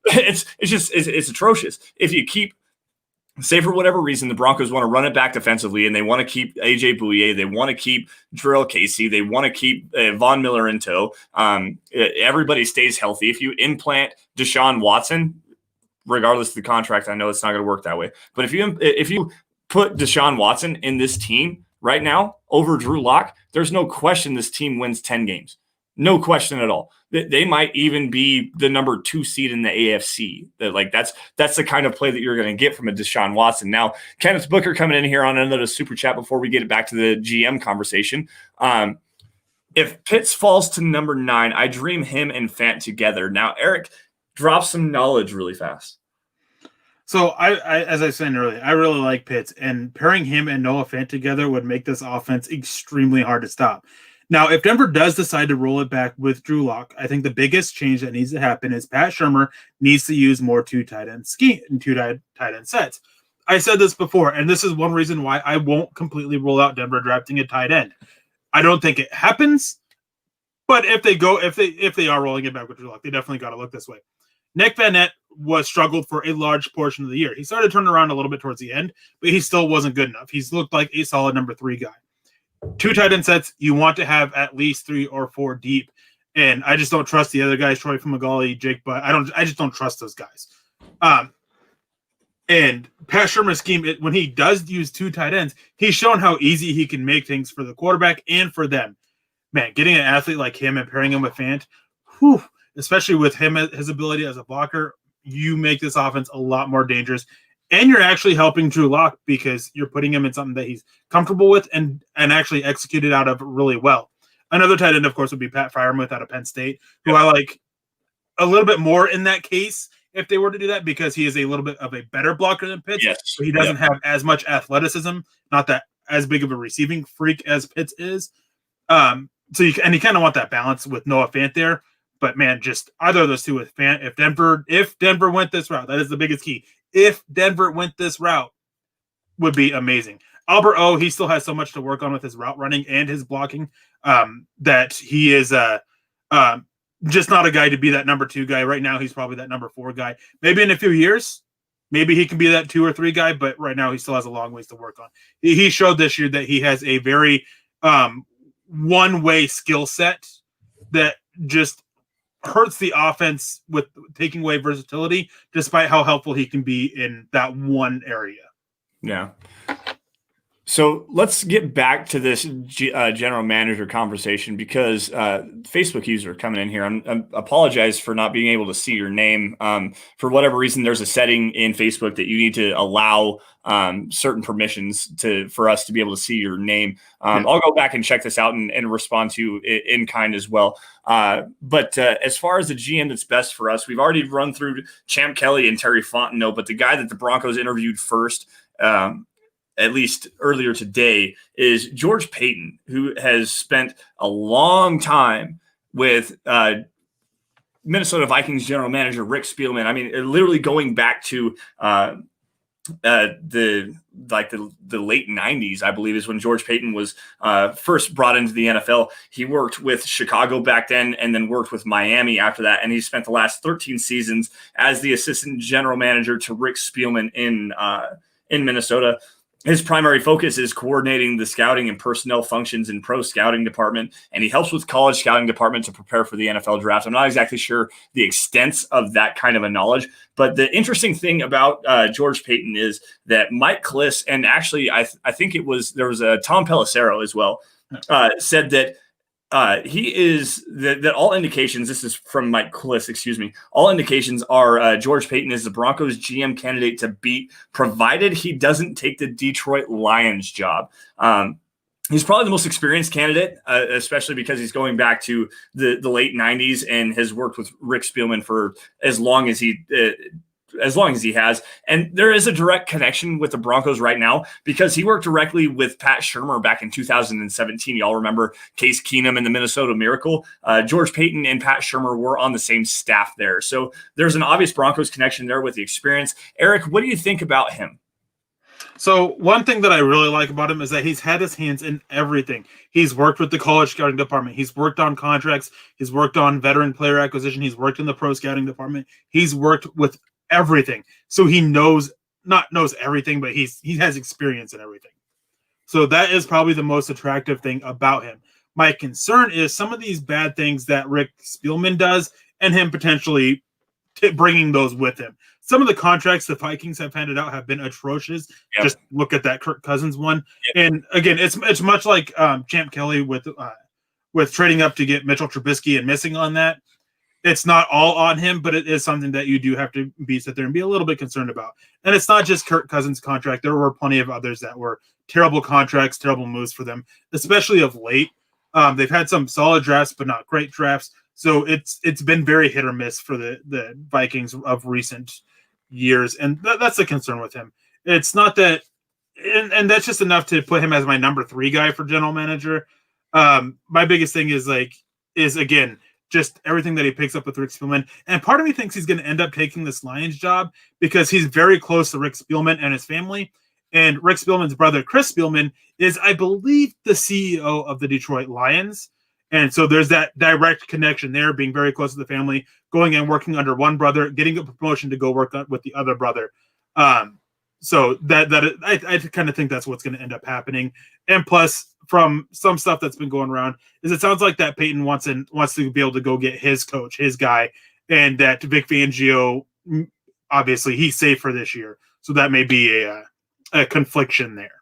It's atrocious. If you keep, say for whatever reason, the Broncos want to run it back defensively, and they want to keep AJ Bouye, they want to keep Jarrell Casey, they want to keep Von Miller in tow. Everybody stays healthy. If you implant Deshaun Watson, regardless of the contract, I know it's not going to work that way. But if you put Deshaun Watson in this team right now over Drew Lock, there's no question this team wins 10 games. No question at all. They might even be the number 2 seed in the AFC. That's the kind of play that you're going to get from a Deshaun Watson. Now, Kenneth Booker coming in here on another super chat before we get it back to the GM conversation. If Pitts falls to number 9, I dream him and Fant together. Now, Eric, drop some knowledge really fast. So, I as I was saying earlier, I really like Pitts, and pairing him and Noah Fant together would make this offense extremely hard to stop. Now, if Denver does decide to roll it back with Drew Lock, I think the biggest change that needs to happen is Pat Shurmur needs to use more 2 tight end scheme and 2 tight end sets. I said this before, and this is one reason why I won't completely rule out Denver drafting a tight end. I don't think it happens, but if they are rolling it back with Drew Lock, they definitely got to look this way. Nick Van Nett was struggled for a large portion of the year. He started turning around a little bit towards the end, but he still wasn't good enough. He's looked like a solid number 3 guy. 2 tight end sets, you want to have at least 3 or 4 deep. And I just don't trust the other guys, Troy Fumagalli, Jake Butt. I just don't trust those guys. And Pat Shurmur's scheme, when he does use 2 tight ends, he's shown how easy he can make things for the quarterback and for them. Man, getting an athlete like him and pairing him with Fant, especially with him, his ability as a blocker, you make this offense a lot more dangerous. And you're actually helping Drew Lock because you're putting him in something that he's comfortable with and actually executed out of really well. Another tight end, of course, would be Pat Freiermuth out of Penn State, who I like a little bit more in that case if they were to do that because he is a little bit of a better blocker than Pitts. Yes. So he doesn't have as much athleticism, not that as big of a receiving freak as Pitts is. So you kind of want that balance with Noah Fant there. But man, just either of those 2 with Fant. If Denver went this route, that is the biggest key. If Denver went this route, would be amazing. Albert O, he still has so much to work on with his route running and his blocking that he is just not a guy to be that number 2 guy. Right now, he's probably that number 4 guy. Maybe in a few years, maybe he can be that 2 or 3 guy, but right now he still has a long ways to work on. He showed this year that he has a very one-way skill set that just hurts the offense with taking away versatility, despite how helpful he can be in that one area. Yeah. So let's get back to this general manager conversation because Facebook user coming in here. I apologize for not being able to see your name. For whatever reason, there's a setting in Facebook that you need to allow certain permissions for us to be able to see your name. I'll go back and check this out and respond to you in kind as well. But as far as the GM that's best for us, we've already run through Champ Kelly and Terry Fontenot, but the guy that the Broncos interviewed first, at least earlier today, is George Paton, who has spent a long time with Minnesota Vikings general manager Rick Spielman. I mean, literally going back to the late 90s, I believe, is when George Paton was first brought into the NFL. He worked with Chicago back then and then worked with Miami after that. And he spent the last 13 seasons as the assistant general manager to Rick Spielman in Minnesota. His primary focus is coordinating the scouting and personnel functions in pro scouting department, and he helps with college scouting department to prepare for the NFL draft. I'm not exactly sure the extent of that kind of a knowledge, but the interesting thing about George Paton is that Mike Kliss, and actually I think there was a Tom Pelissero as well, said that he is that all indications, this is from Mike Kliss, excuse me, all indications are George Paton is the Broncos GM candidate to beat, provided he doesn't take the Detroit Lions job. He's probably the most experienced candidate, especially because he's going back to the late 90s and has worked with Rick Spielman for as long as he has. And there is a direct connection with the Broncos right now because he worked directly with Pat Shurmur back in 2017. Y'all remember Case Keenum and the Minnesota Miracle? George Paton and Pat Shurmur were on the same staff there. So there's an obvious Broncos connection there with the experience. Eric, what do you think about him? So one thing that I really like about him is that he's had his hands in everything. He's worked with the college scouting department. He's worked on contracts. He's worked on veteran player acquisition. He's worked in the pro scouting department. He's worked with everything. So he knows everything, but he has experience in everything. So that is probably the most attractive thing about him. My concern is some of these bad things that Rick Spielman does and him potentially bringing those with him. Some of the contracts the Vikings have handed out have been atrocious. Yep. Just look at that Kirk Cousins one. Yep. And again, it's much like Champ Kelly with trading up to get Mitchell Trubisky and missing on that. It's not all on him, but it is something that you do have to sit there and be a little bit concerned about. And it's not just Kirk Cousins' contract. There were plenty of others that were terrible contracts, terrible moves for them, especially of late. They've had some solid drafts, but not great drafts. So it's been very hit or miss for the Vikings of recent years. And that's the concern with him. It's not that, and that's just enough to put him as my number 3 guy for general manager. My biggest thing is again, just everything that he picks up with Rick Spielman. And part of me thinks he's going to end up taking this Lions job because he's very close to Rick Spielman and his family. And Rick Spielman's brother, Chris Spielman, is, I believe, the CEO of the Detroit Lions. And so there's that direct connection there, being very close to the family, going and working under one brother, getting a promotion to go work with the other brother. So I kind of think that's what's going to end up happening. And plus, from some stuff that's been going around, is it sounds like that Paton wants to be able to go get his coach, his guy, and that Vic Fangio, obviously, he's safe for this year. So that may be a confliction there.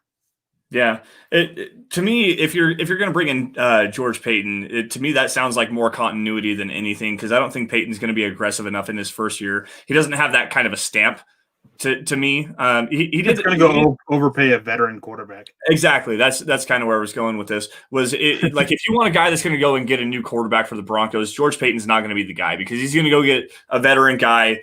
Yeah, to me, if you're going to bring in George Paton, to me that sounds like more continuity than anything, because I don't think Payton's going to be aggressive enough in his first year. He doesn't have that kind of a stamp. To me, he did going to go overpay a veteran quarterback. Exactly. That's kind of where I was going with this. Was it like if you want a guy that's going to go and get a new quarterback for the Broncos, George Paton's not going to be the guy because he's going to go get a veteran guy.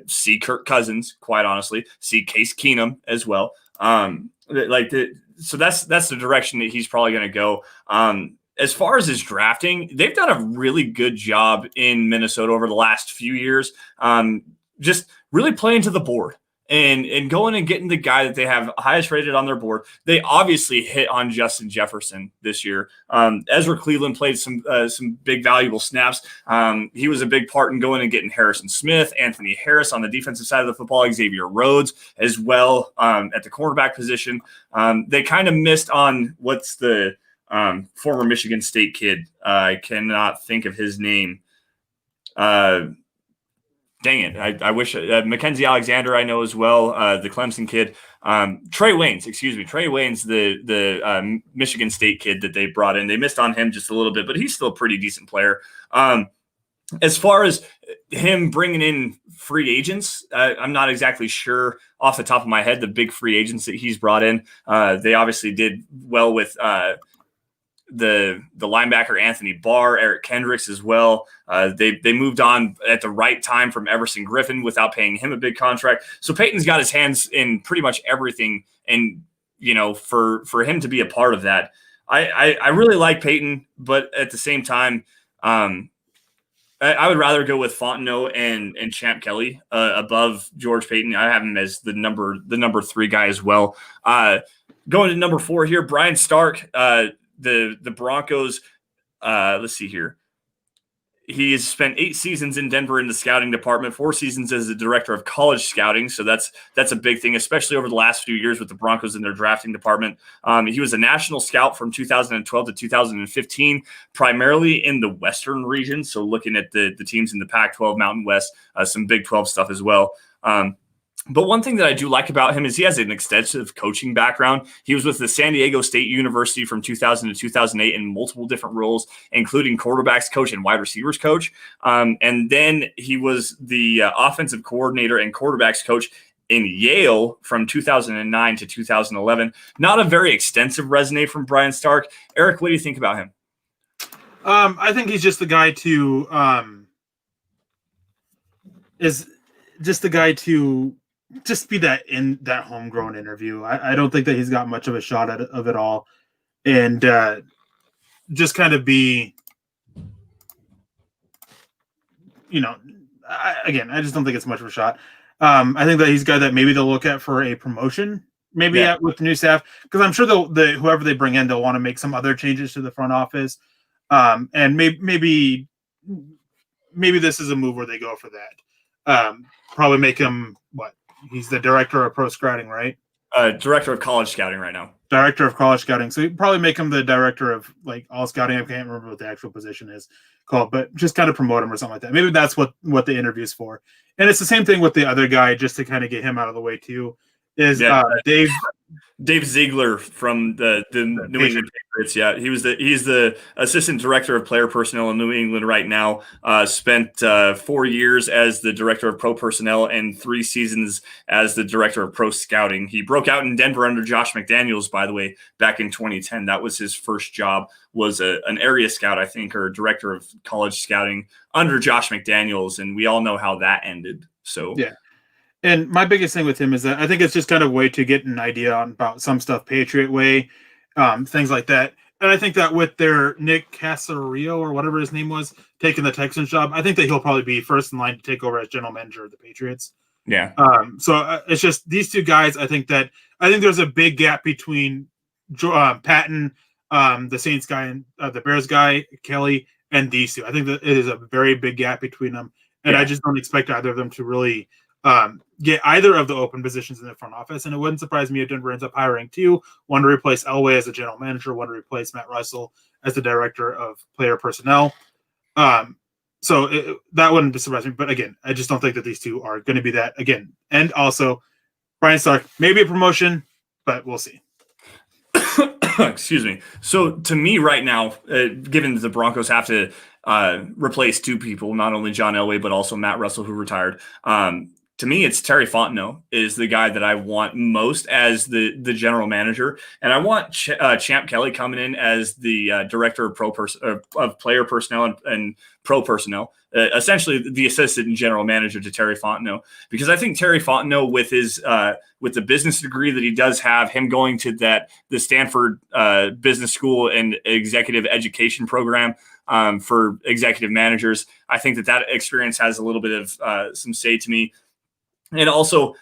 See Kirk Cousins, quite honestly. See Case Keenum as well. So that's the direction that he's probably going to go. As far as his drafting, they've done a really good job in Minnesota over the last few years. Just really playing to the board. And going and getting the guy that they have highest rated on their board. They obviously hit on Justin Jefferson this year. Ezra Cleveland played some big valuable snaps. He was a big part in going and getting Harrison Smith, Anthony Harris on the defensive side of the football, Xavier Rhodes as well at the cornerback position. They kind of missed on what's the former Michigan State kid. I cannot think of his name. Dang it. I wish Mackenzie Alexander, I know as well, the Clemson kid. Trey Waynes, the Michigan State kid that they brought in. They missed on him just a little bit, but he's still a pretty decent player. As far as him bringing in free agents, I'm not exactly sure off the top of my head the big free agents that he's brought in. They obviously did well with the linebacker Anthony Barr, Eric Kendricks as well. They moved on at the right time from Everson Griffin without paying him a big contract. So Peyton's got his hands in pretty much everything, and for him to be a part of that, I really like Peyton, but at the same time, I would rather go with Fontenot and Champ Kelly above George Payton. I have him as the number 3 guy as well. Going to number 4 here, Brian Stark, the Broncos. Let's see here. He has spent 8 seasons in Denver in the scouting department, 4 seasons as the director of college scouting. So that's a big thing, especially over the last few years with the Broncos in their drafting department. He was a national scout from 2012 to 2015, primarily in the Western region. So looking at the teams in the Pac-12, Mountain West, some Big 12 stuff as well. But one thing that I do like about him is he has an extensive coaching background. He was with the San Diego State University from 2000 to 2008 in multiple different roles, including quarterbacks coach and wide receivers coach. And then he was the offensive coordinator and quarterbacks coach in Yale from 2009 to 2011. Not a very extensive resume from Brian Stark. Eric, what do you think about him? I think he's just the guy to just be that in that homegrown interview. I don't think that he's got much of a shot of it all, and just kind of be, I just don't think it's much of a shot. I think that he's a guy that maybe they'll look at for a promotion, maybe with the new staff, because I'm sure whoever they bring in, they'll want to make some other changes to the front office, and maybe this is a move where they go for that. Probably make him what? He's the director of pro scouting, right? Director of college scouting right now. Director of college scouting. So you'd probably make him the director of like all scouting. I can't remember what the actual position is called, but just kind of promote him or something like that. Maybe that's what the interview's for. And it's the same thing with the other guy, just to kind of get him out of the way too, is Dave Ziegler from the New England Patriots. Yeah, he's the assistant director of player personnel in New England right now. Spent 4 years as the director of pro personnel and 3 seasons as the director of pro scouting. He broke out in Denver under Josh McDaniels, by the way, back in 2010. That was his first job, was an area scout, I think, or director of college scouting under Josh McDaniels, and we all know how that ended. So yeah. And my biggest thing with him is that I think it's just kind of a way to get an idea about some stuff Patriot way, things like that. And I think that with their Nick Caserio or whatever his name was taking the Texans job, I think that he'll probably be first in line to take over as general manager of the Patriots. Yeah. So it's just these two guys. I think there's a big gap between Patton, the Saints guy, and the Bears guy, Kelly, and these two. I think that it is a very big gap between them. And I just don't expect either of them to really get either of the open positions in the front office. And it wouldn't surprise me if Denver ends up hiring 2, one to replace Elway as a general manager, one to replace Matt Russell as the director of player personnel. So that wouldn't surprise me. But again, I just don't think that these two are going to be that again. And also Brian Stark, maybe a promotion, but we'll see. Excuse me. So to me right now, given that the Broncos have to replace 2 people, not only John Elway, but also Matt Russell, who retired. To me, it's Terry Fontenot is the guy that I want most as the general manager. And I want Champ Kelly coming in as the director of player personnel and pro personnel, essentially the assistant and general manager to Terry Fontenot, because I think Terry Fontenot with his with the business degree that he does have, him going to the Stanford Business School and executive education program for executive managers, I think that experience has a little bit of some say to me. And also,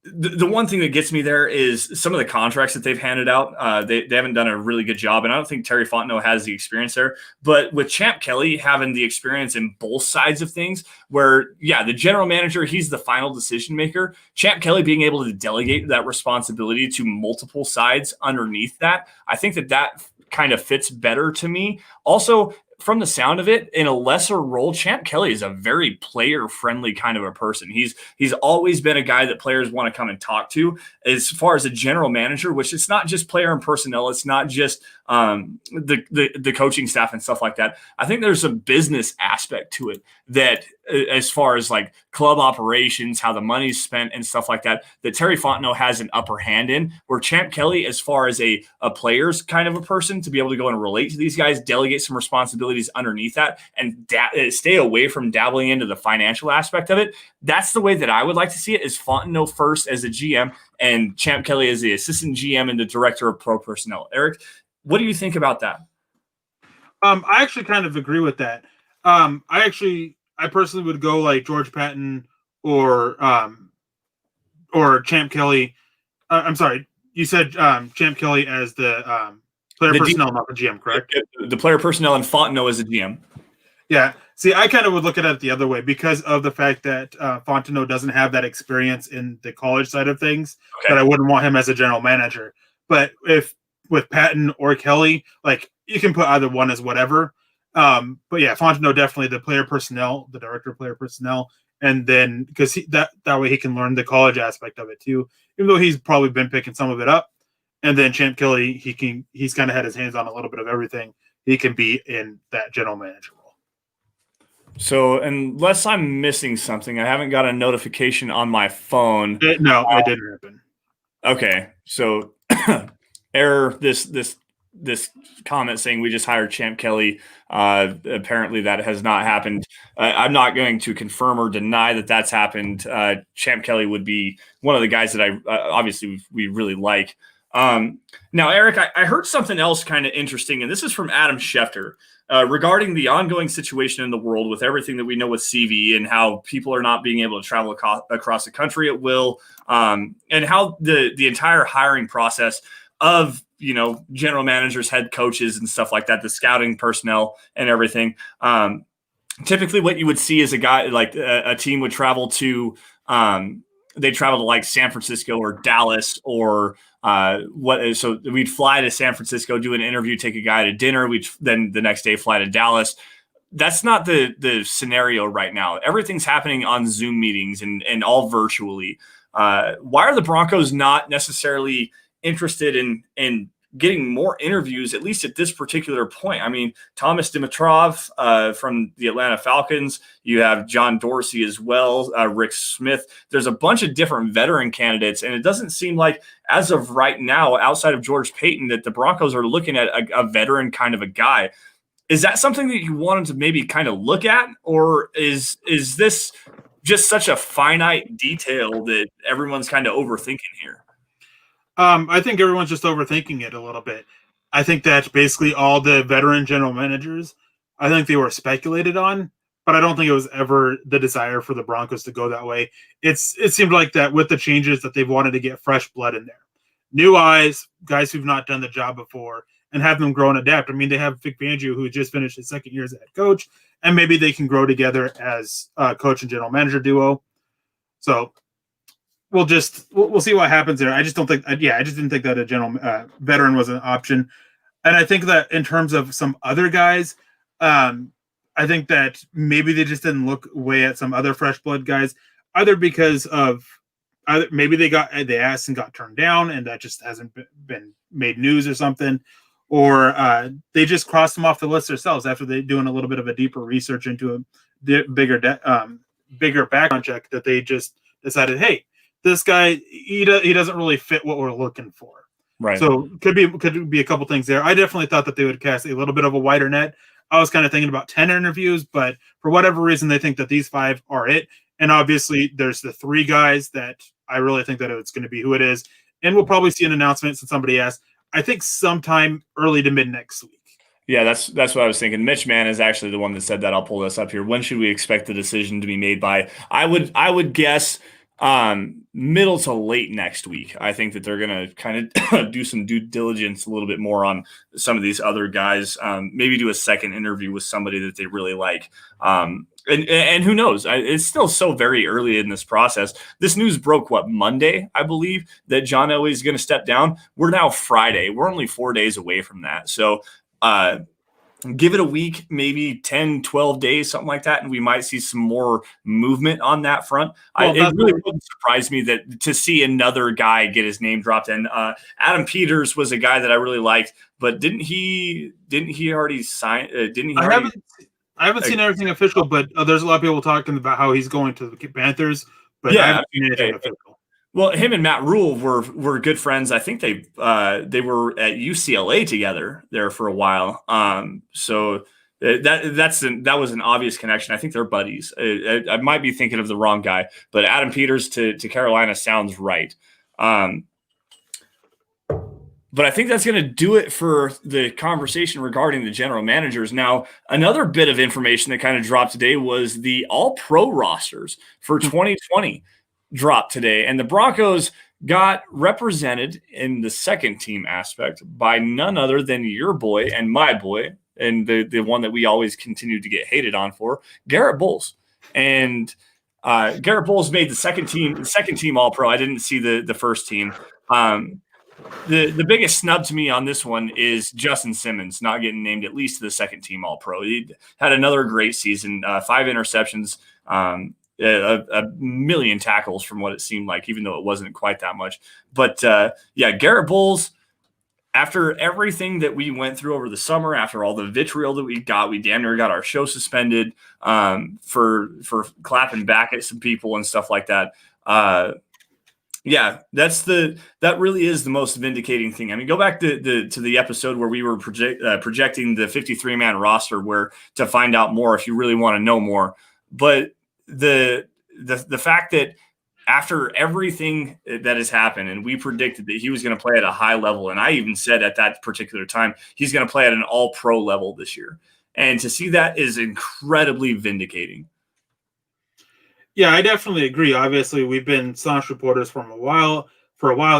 the one thing that gets me there is some of the contracts that they've handed out. They haven't done a really good job, and I don't think Terry Fontenot has the experience there. But with Champ Kelly having the experience in both sides of things, where, the general manager, he's the final decision maker. Champ Kelly being able to delegate that responsibility to multiple sides underneath that, I think that kind of fits better to me. Also, from the sound of it, in a lesser role, Champ Kelly is a very player-friendly kind of a person. He's always been a guy that players want to come and talk to. As far as a general manager, which it's not just player and personnel, it's not just the coaching staff and stuff like that. I think there's a business aspect to it that, as far as like club operations, how the money's spent and stuff like that, that Terry Fontenot has an upper hand in, where Champ Kelly, as far as a player's kind of a person, to be able to go and relate to these guys, delegate some responsibilities underneath that, and stay away from dabbling into the financial aspect of it. That's the way that I would like to see it, is Fontenot first as a GM and Champ Kelly as the assistant GM and the director of pro personnel. Eric, what do you think about that? I actually kind of agree with that. I personally would go like George Patton or Champ Kelly. I'm sorry, you said Champ Kelly as the player personnel, not the GM, correct? The player personnel and Fontenot as a GM. Yeah. See, I kind of would look at it the other way because of the fact that Fontenot doesn't have that experience in the college side of things. Okay. That I wouldn't want him as a general manager. But if with Patton or Kelly, like you can put either one as whatever. But yeah, Fontenot definitely the player personnel, the director of player personnel, and then because that way he can learn the college aspect of it too, even though he's probably been picking some of it up. And then Champ Kelly, he's kind of had his hands on a little bit of everything. He can be in that general manager role. So unless I'm missing something, I haven't got a notification on my phone. No, it didn't happen. Okay, so error. This comment saying we just hired Champ Kelly. Apparently that has not happened. I'm not going to confirm or deny that that's happened. Champ Kelly would be one of the guys that I obviously we really like. Now, Eric, I heard something else kind of interesting, and this is from Adam Schefter regarding the ongoing situation in the world with everything that we know with CV and how people are not being able to travel across the country at will, and how the entire hiring process of general managers, head coaches, and stuff like that, the scouting personnel and everything. Typically, what you would see is a guy like a team would travel to. They travel to like San Francisco or Dallas or so we'd fly to San Francisco, do an interview, take a guy to dinner. We'd then the next day fly to Dallas. That's not the scenario right now. Everything's happening on Zoom meetings and all virtually. Why are the Broncos not necessarily interested in getting more interviews, at least at this particular point? I mean, Thomas Dimitrov from the Atlanta Falcons, you have John Dorsey as well, Rick Smith. There's a bunch of different veteran candidates, and it doesn't seem like, as of right now, outside of George Payton, that the Broncos are looking at a veteran kind of a guy. Is that something that you wanted to maybe kind of look at, or is this just such a finite detail that everyone's kind of overthinking here? I think everyone's just overthinking it a little bit. I think that basically all the veteran general managers, I think they were speculated on, but I don't think it was ever the desire for the Broncos to go that way. It seemed like that with the changes that they've wanted to get fresh blood in there. New eyes, guys who've not done the job before, and have them grow and adapt. I mean, they have Vic Fangio, who just finished his second year as a head coach, and maybe they can grow together as a coach and general manager duo. So we'll see what happens there. I just didn't think that a general veteran was an option. And I think that in terms of some other guys, I think that maybe they just didn't look way at some other fresh blood guys, either because of maybe they asked and got turned down, and that just hasn't been made news or something, or they just crossed them off the list themselves after they doing a little bit of a deeper research into a bigger background check, that they just decided, hey, this guy, he doesn't really fit what we're looking for. Right. So could be a couple things there. I definitely thought that they would cast a little bit of a wider net. I was kind of thinking about 10 interviews, but for whatever reason, they think that these 5 are it. And obviously there's the 3 guys that I really think that it's going to be who it is. And we'll probably see an announcement, since somebody asked, I think sometime early to mid next week. Yeah, that's what I was thinking. Mitch Mann is actually the one that said that. I'll pull this up here. When should we expect the decision to be made by? I would guess middle to late next week. I think that they're going to kind of do some due diligence a little bit more on some of these other guys, maybe do a second interview with somebody that they really like. And who knows? It's still so very early in this process. This news broke, Monday, I believe, that John Elway is going to step down. We're now Friday. We're only 4 days away from that. So Give it a week, maybe 10, 12 days, something like that, and we might see some more movement on that front. Well, It really wouldn't surprise me that to see another guy get his name dropped. And Adam Peters was a guy that I really liked, but didn't he already sign? I haven't seen anything official, but there's a lot of people talking about how he's going to the Panthers, but I haven't seen anything official. Well, him and Matt Rule were good friends. I think they were at UCLA together there for a while. So that was an obvious connection. I think they're buddies. I might be thinking of the wrong guy, but Adam Peters to Carolina sounds right. But I think that's going to do it for the conversation regarding the general managers. Now, another bit of information that kind of dropped today was the All-Pro rosters for 2020 dropped today. And the Broncos got represented in the second team aspect by none other than your boy and my boy, and the one that we always continue to get hated on for, Garrett Bolles. And Garrett Bolles made the second team All-Pro. I didn't see the first team. The biggest snub to me on this one is Justin Simmons not getting named at least to the second team All-Pro. He had another great season, 5 interceptions, a million tackles from what it seemed like, even though it wasn't quite that much. But Garrett Bolles, after everything that we went through over the summer, after all the vitriol that we damn near got our show suspended for clapping back at some people and stuff like that. That really is the most vindicating thing. I mean, go back to the episode where we were projecting the 53-man roster, where to find out more if you really want to know more. But the fact that after everything that has happened, and we predicted that he was going to play at a high level, and I even said at that particular time he's going to play at an All-Pro level this year, and to see that is incredibly vindicating. Yeah, I definitely agree. Obviously, we've been staunch reporters for a while.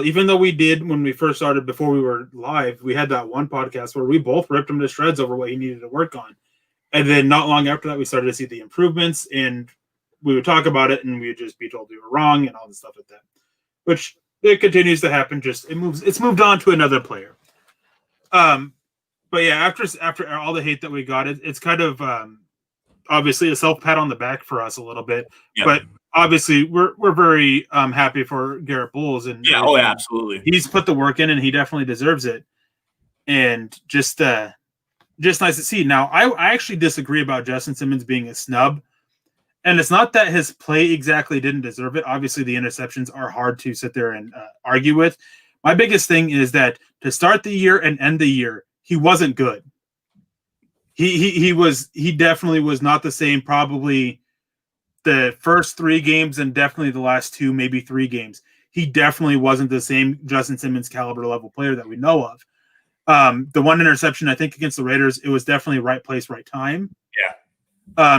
Even though we did when we first started, before we were live, we had that one podcast where we both ripped him to shreds over what he needed to work on, and then not long after that, we started to see the improvements, and we would talk about it, and we would just be told we were wrong and all this stuff like that, which it continues to happen. It's moved on to another player. But yeah, after all the hate that we got, it's kind of obviously a self pat on the back for us a little bit. Yeah. But obviously we're very happy for Garrett Bolles, and absolutely, he's put the work in, and he definitely deserves it. And just nice to see. Now, I actually disagree about Justin Simmons being a snub. And it's not that his play exactly didn't deserve it. Obviously, the interceptions are hard to sit there and argue with. My biggest thing is that to start the year and end the year, he wasn't good. He definitely was not the same. Probably the first 3 games and definitely the last 2, maybe 3 games. He definitely wasn't the same Justin Simmons caliber level player that we know of. The one interception, I think, against the Raiders, it was definitely right place, right time. Yeah.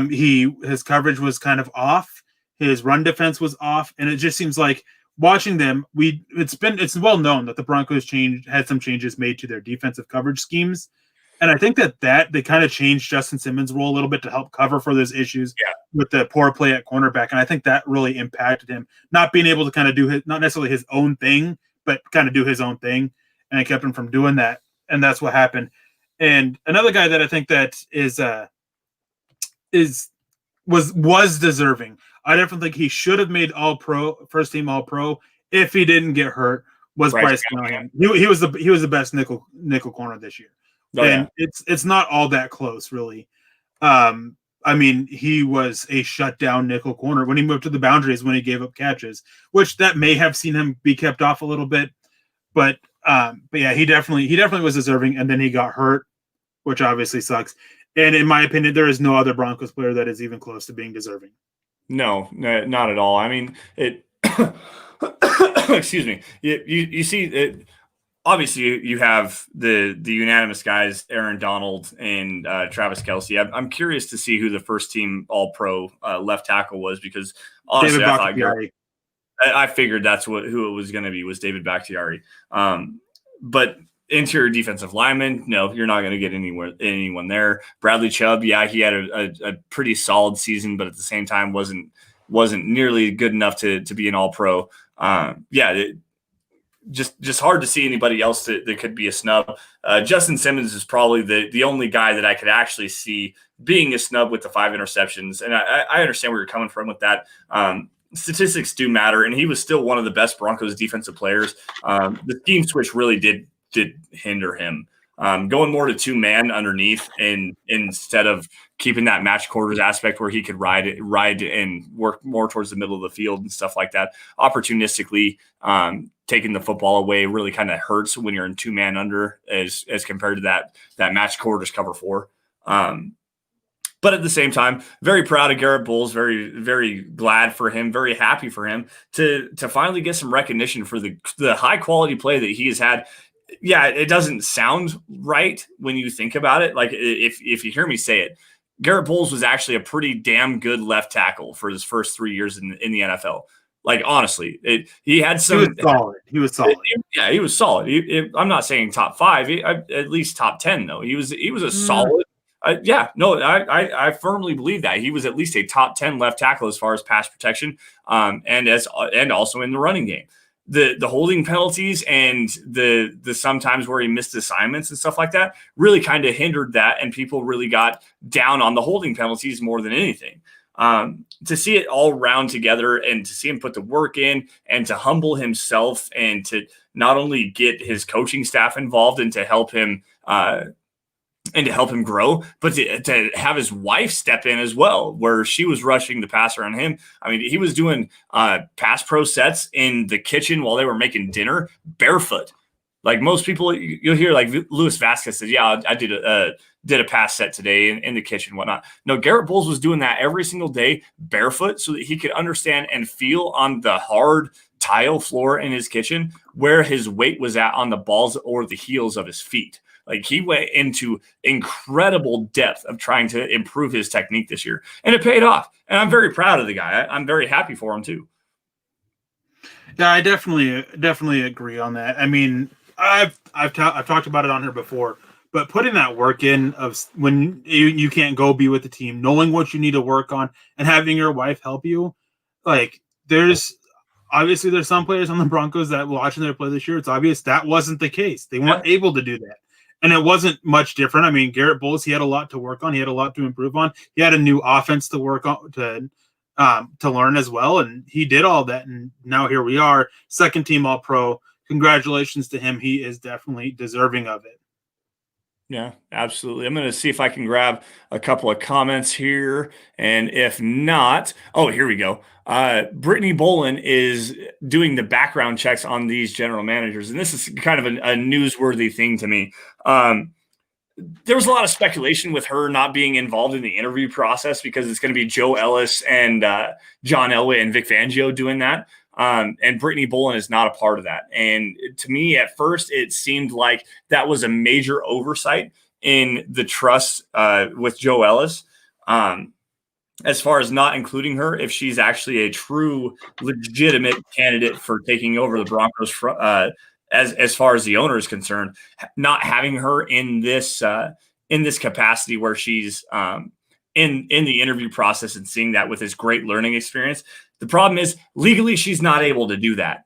His coverage was kind of off. His run defense was off, and it just seems like watching them, it's well known that the Broncos had some changes made to their defensive coverage schemes, and I think that they kind of changed Justin Simmons' role a little bit to help cover for those issues with the poor play at cornerback, and I think that really impacted him not being able to kind of do not necessarily his own thing, but kind of do his own thing, and it kept him from doing that, and that's what happened. And another guy that I think that was deserving. I definitely think he should have made All-Pro, first team All-Pro, if he didn't get hurt. Was Bryce Callahan? He was the best nickel corner this year, it's not all that close, really. I mean, he was a shutdown nickel corner when he moved to the boundaries, when he gave up catches, which that may have seen him be kept off a little bit, but yeah, he definitely was deserving, and then he got hurt, which obviously sucks. And in my opinion, there is no other Broncos player that is even close to being deserving. No, not at all. I mean, it. Excuse me. You see it. Obviously, you have the unanimous guys, Aaron Donald and Travis Kelce. I'm curious to see who the first team All-Pro left tackle was, because honestly, I figured that's who it was going to be, was David Bakhtiari. But interior defensive lineman, no, you're not going to get anyone there. Bradley Chubb, he had a pretty solid season, but at the same time wasn't nearly good enough to be an All-Pro. just hard to see anybody else that could be a snub. Justin Simmons is probably the only guy that I could actually see being a snub with the 5 interceptions. And I understand where you're coming from with that. Statistics do matter, and he was still one of the best Broncos defensive players. The scheme switch really did hinder him. Going more to 2-man underneath and instead of keeping that match quarters aspect where he could ride and work more towards the middle of the field and stuff like that. Opportunistically taking the football away really kind of hurts when you're in 2-man under as compared to that match quarters cover 4. But at the same time, very proud of Garrett Bolles, very, very glad for him, very happy for him to finally get some recognition for the high quality play that he has had. Yeah, it doesn't sound right when you think about it. Like if you hear me say it, Garrett Bolles was actually a pretty damn good left tackle for his first 3 years in the NFL. Like, honestly, he had some. He was solid. Yeah, he was solid. I'm not saying top 5, at least top 10 though. He was a solid. I firmly believe that he was at least a top 10 left tackle as far as pass protection, and also in the running game. The holding penalties and the sometimes where he missed assignments and stuff like that really kind of hindered that, and people really got down on the holding penalties more than anything. To see it all round together and to see him put the work in and to humble himself and to not only get his coaching staff involved and to help him grow, but to have his wife step in as well, where she was rushing the passer on him. I mean, he was doing pass pro sets in the kitchen while they were making dinner barefoot. Like most people, you'll hear like Luis Vasquez said, yeah, I did a pass set today in the kitchen, whatnot. No, Garrett Bolles was doing that every single day barefoot so that he could understand and feel on the hard tile floor in his kitchen where his weight was at on the balls or the heels of his feet. Like he went into incredible depth of trying to improve his technique this year, and it paid off. And I'm very proud of the guy. I'm very happy for him too. Yeah, I definitely agree on that. I mean, I've talked about it on here before, but putting that work in of when you can't go be with the team, knowing what you need to work on, and having your wife help you, like there's some players on the Broncos that watching their play this year, it's obvious that wasn't the case. They weren't able to do that. And it wasn't much different. I mean, Garrett Bolles, he had a lot to work on. He had a lot to improve on. He had a new offense to work on to learn as well. And he did all that. And now here we are, second team All-Pro. Congratulations to him. He is definitely deserving of it. Yeah, absolutely. I'm going to see if I can grab a couple of comments here. And if not, here we go. Brittany Bolin is doing the background checks on these general managers. And this is kind of a newsworthy thing to me. There was a lot of speculation with her not being involved in the interview process because it's going to be Joe Ellis and John Elway and Vic Fangio doing that. And Brittany Bolin is not a part of that. And to me, at first, it seemed like that was a major oversight in the trust with Joe Ellis, as far as not including her if she's actually a true, legitimate candidate for taking over the Broncos as far as the owner is concerned. Not having her in this capacity where she's in the interview process and seeing that with this great learning experience. The problem is legally she's not able to do that.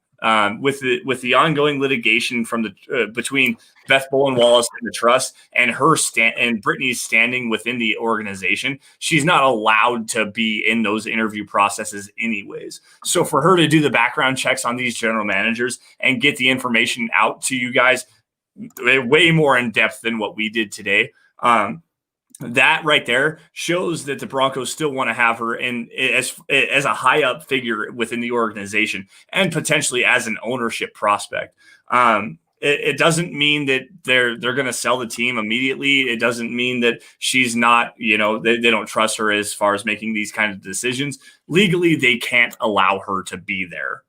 With the ongoing litigation from between Beth Bolin Wallace and the trust and her and Brittany's standing within the organization, she's not allowed to be in those interview processes anyways. So for her to do the background checks on these general managers and get the information out to you guys way more in depth than what we did today, that right there shows that the Broncos still want to have her in as a high up figure within the organization and potentially as an ownership prospect. It doesn't mean that they're going to sell the team immediately. It doesn't mean that she's not, they don't trust her as far as making these kinds of decisions. Legally, they can't allow her to be there.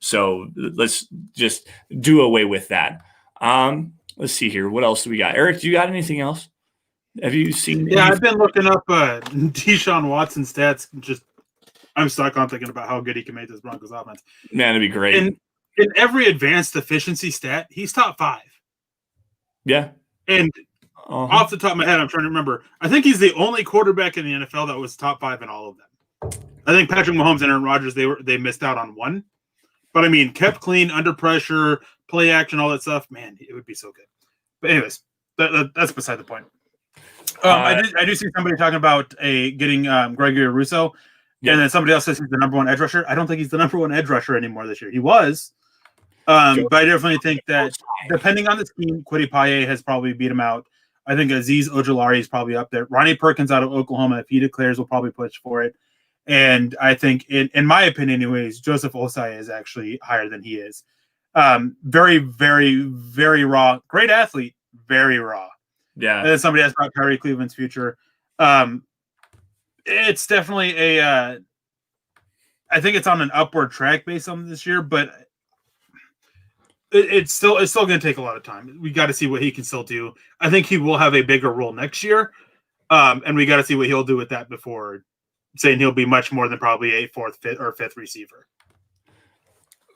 So let's just do away with that. Let's see here. What else do we got? Eric, do you got anything else? Have you seen? Yeah, I've been looking up Deshaun Watson stats. I'm stuck on thinking about how good he can make this Broncos offense. Man, it'd be great. In every advanced efficiency stat, he's top 5. Yeah. And off the top of my head, I'm trying to remember. I think he's the only quarterback in the NFL that was top 5 in all of them. I think Patrick Mahomes and Aaron Rodgers, they missed out on one. But I mean, kept clean, under pressure, play action, all that stuff. Man, it would be so good. But anyways, that's beside the point. I do see somebody talking about getting Gregory Rousseau, and then somebody else says he's the number one edge rusher. I don't think he's the number one edge rusher anymore this year. He was, but I definitely think that depending on the scheme, Kwity Paye has probably beat him out. I think Azeez Ojulari is probably up there. Ronnie Perkins out of Oklahoma, if he declares, will probably push for it. And I think, in my opinion, anyways, Joseph Osai is actually higher than he is. Very, very, very raw. Great athlete, very raw. Yeah. And then somebody asked about Kyrie Cleveland's future. It's definitely I think it's on an upward track based on this year, but it's still going to take a lot of time. We got to see what he can still do. I think he will have a bigger role next year, and we got to see what he'll do with that before saying he'll be much more than probably a fourth, fifth, or fifth receiver.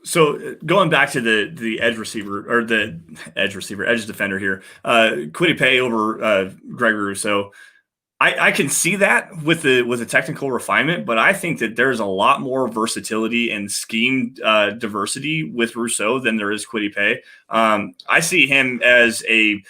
So going back to the edge receiver or the edge defender here, Kwity Paye over Gregory Rousseau. I can see that with the technical refinement, but I think that there's a lot more versatility and scheme diversity with Rousseau than there is Kwity Paye. I see him as a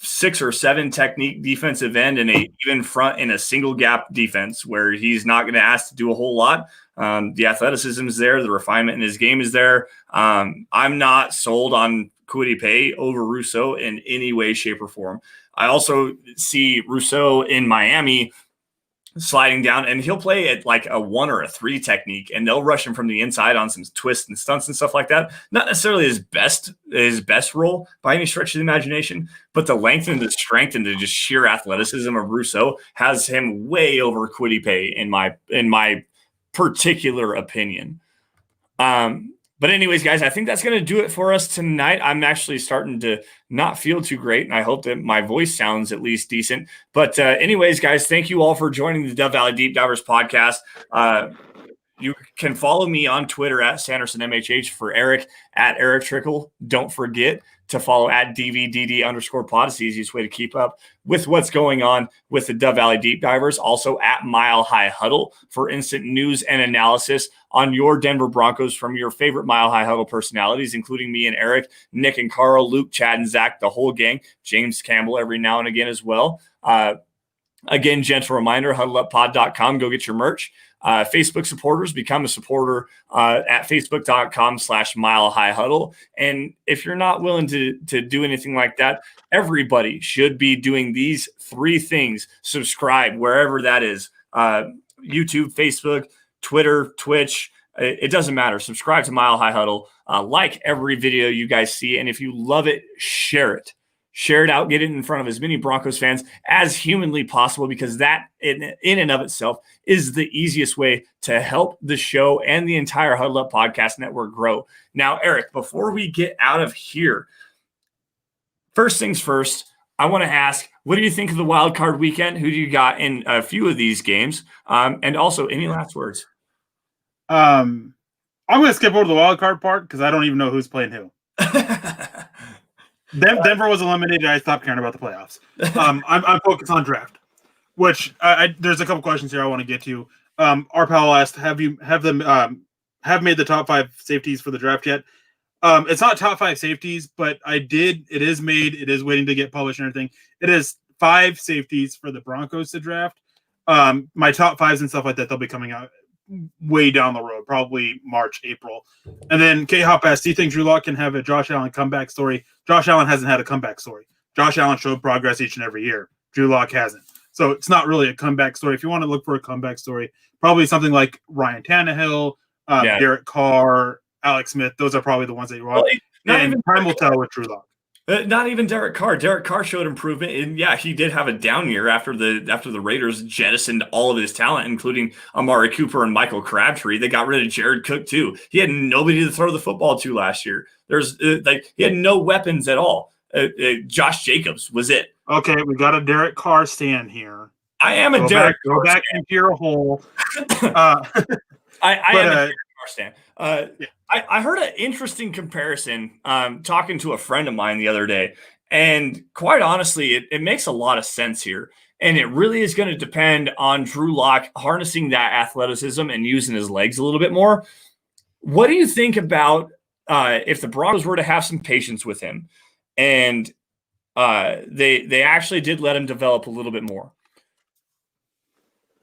6 or 7 technique defensive end and a even front in a single gap defense where he's not going to ask to do a whole lot. The athleticism is there. The refinement in his game is there. I'm not sold on Kwity Paye over Rousseau in any way, shape, or form. I also see Rousseau in Miami sliding down, and he'll play at like a 1 or a 3 technique, and they'll rush him from the inside on some twists and stunts and stuff like that. Not necessarily his best role by any stretch of the imagination, but the length and the strength and the just sheer athleticism of Rousseau has him way over Kwity Paye in my particular opinion. But anyways, guys, I think that's going to do it for us tonight. I'm actually starting to not feel too great, and I hope that my voice sounds at least decent. But anyways, guys, thank you all for joining the Dove Valley Deep Divers podcast. You can follow me on Twitter at Sanderson MHH, for Erick at Erick Trickel. Don't forget to follow at DVDD_pod. It's the easiest way to keep up with what's going on with the Dove Valley Deep Divers. Also at Mile High Huddle for instant news and analysis on your Denver Broncos from your favorite Mile High Huddle personalities, including me and Erick, Nick and Carl, Luke, Chad, and Zach, the whole gang, James Campbell every now and again as well. Again, gentle reminder, huddleuppod.com, go get your merch. Facebook supporters, become a supporter at facebook.com/Mile High Huddle. And if you're not willing to do anything like that, everybody should be doing these 3 things. Subscribe wherever that is. YouTube, Facebook, Twitter, Twitch. It doesn't matter. Subscribe to Mile High Huddle. Like every video you guys see. And if you love it, share it. Share it out, get it in front of as many Broncos fans as humanly possible, because that in and of itself is the easiest way to help the show and the entire Huddle Up Podcast Network grow. Now, Erick, before we get out of here, first things first, I want to ask, what do you think of the wild card weekend? Who do you got in a few of these games? And also, any last words? I'm going to skip over the wild card part because I don't even know who's playing who. Denver was eliminated. I stopped caring about the playoffs. I'm focused on draft, which there's a couple questions here I want to get to. Our pal asked, have them made the top 5 safeties for the draft yet? It's not top 5 safeties, but it is made. It is waiting to get published and everything. It is 5 safeties for the Broncos to draft. My top 5s and stuff like that, they'll be coming out way down the road, probably March, April. And then K-Hop asked, do you think Drew Lock can have a Josh Allen comeback story? Josh Allen hasn't had a comeback story. Josh Allen showed progress each and every year. Drew Lock hasn't. So it's not really a comeback story. If you want to look for a comeback story, probably something like Ryan Tannehill, Derek Carr, Alex Smith. Those are probably the ones that you want. And time will tell with Drew Lock. Not even Derek Carr. Derek Carr showed improvement, and yeah, he did have a down year after the Raiders jettisoned all of his talent, including Amari Cooper and Michael Crabtree. They got rid of Jared Cook too. He had nobody to throw the football to last year. He had no weapons at all. Josh Jacobs was it. Okay, we got a Derek Carr stand here. I am a Derek Carr Go back into your hole. I am a Derek Carr stand. Yeah. I heard an interesting comparison talking to a friend of mine the other day, and quite honestly, it makes a lot of sense here. And it really is going to depend on Drew Lock harnessing that athleticism and using his legs a little bit more. What do you think about if the Broncos were to have some patience with him and they actually did let him develop a little bit more?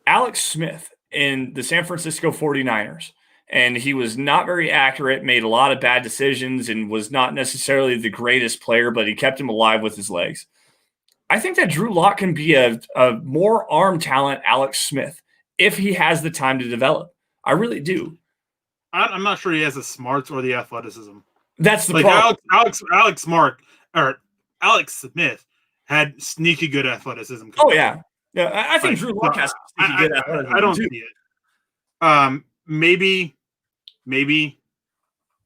Alex Smith in the San Francisco 49ers, and he was not very accurate, made a lot of bad decisions, and was not necessarily the greatest player, but he kept him alive with his legs. I think that Drew Lock can be a more arm talent Alex Smith if he has the time to develop. I really do. I'm not sure he has the smarts or the athleticism. That's the problem. Alex Smith had sneaky good athleticism. Oh, yeah. Yeah, I think Drew Lock has sneaky good athleticism. I don't see it. Maybe,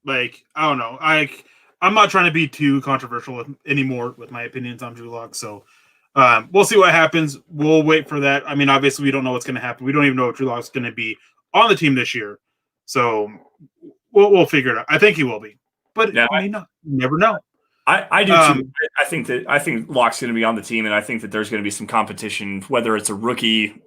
like, I don't know. I'm not trying to be too controversial anymore with my opinions on Drew Lock, so we'll see what happens. We'll wait for that. I mean, obviously, we don't know what's going to happen. We don't even know if Drew Lock's going to be on the team this year, so we'll figure it out. I think he will be, but yeah, I may not. You never know. I do too. I think Lock's going to be on the team, and I think that there's going to be some competition, whether it's a rookie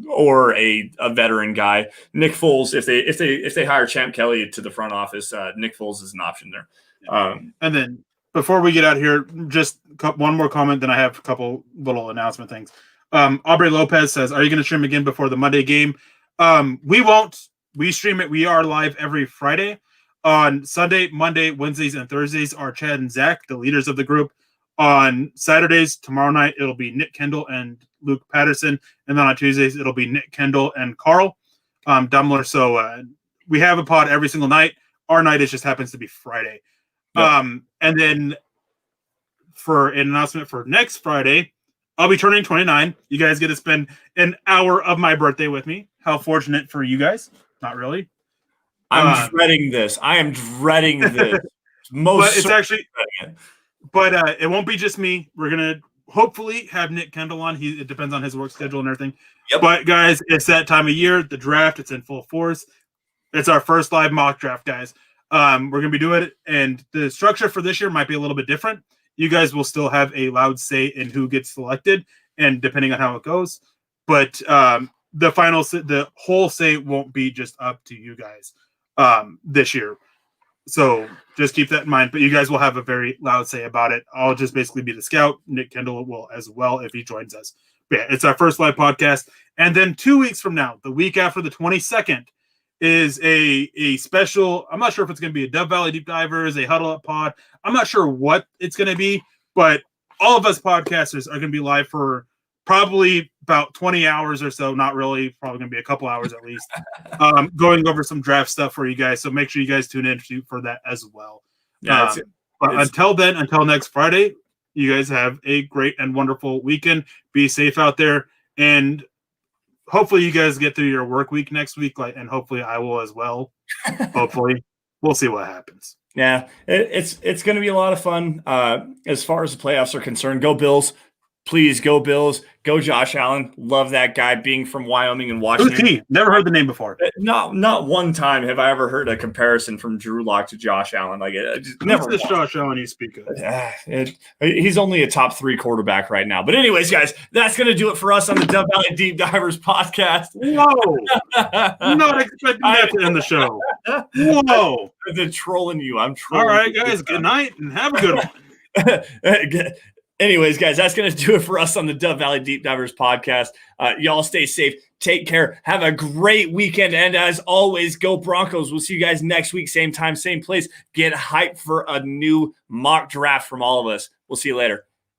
or a veteran guy. Nick Foles, if they hire Champ Kelly to the front office, Nick Foles is an option there. And then before we get out here, just one more comment. Then I have a couple little announcement things. Aubrey Lopez says, "Are you going to stream again before the Monday game?" We won't. We stream it. We are live every Friday. On Sunday, Monday, Wednesdays, and Thursdays are Chad and Zach, the leaders of the group. On Saturdays, tomorrow night, it'll be Nick Kendall and Luke Patterson. And then on Tuesdays, it'll be Nick Kendall and Carl Dummler. So we have a pod every single night. Our night just happens to be Friday. Yep. And then for an announcement for next Friday, I'll be turning 29. You guys get to spend an hour of my birthday with me. How fortunate for you guys. Not really. I'm dreading this. I am dreading this. But it's actually, but it won't be just me. We're gonna hopefully have Nick Kendall on. It depends on his work schedule and everything. Yep. But guys, it's that time of year. The draft, it's in full force. It's our first live mock draft, guys. We're gonna be doing it, and the structure for this year might be a little bit different. You guys will still have a loud say in who gets selected, and depending on how it goes. But the whole say won't be just up to you guys. This year. So just keep that in mind. But you guys will have a very loud say about it. I'll just basically be the scout. Nick Kendall will as well if he joins us. But yeah, it's our first live podcast. And then 2 weeks from now, the week after the 22nd, is a special. I'm not sure if it's going to be a Dove Valley Deep Divers, a Huddle Up pod. I'm not sure what it's going to be, but all of us podcasters are going to be live for probably about 20 hours or so. Not really, probably going to be a couple hours at least, going over some draft stuff for you guys. So make sure you guys tune in for that as well. Yeah, until then, until next Friday, you guys have a great and wonderful weekend. Be safe out there. And hopefully you guys get through your work week next week. And hopefully I will as well. Hopefully. We'll see what happens. Yeah, it's going to be a lot of fun. As far as the playoffs are concerned, go Bills. Please go Bills. Go Josh Allen. Love that guy, being from Wyoming and Washington. Who's he? Never heard the name before. Not one time have I ever heard a comparison from Drew Lock to Josh Allen. Like never. Who's this Josh Allen you speak of? He's only a top 3 quarterback right now. But anyways, guys, that's going to do it for us on the Dove Valley Deep Divers podcast. Whoa. Not expecting that to end the show. Whoa. They're trolling you. I'm trolling. All right, guys. Good night and have a good one. Anyways, guys, that's going to do it for us on the Dove Valley Deep Divers podcast. Y'all stay safe. Take care. Have a great weekend. And as always, go Broncos. We'll see you guys next week. Same time, same place. Get hyped for a new mock draft from all of us. We'll see you later.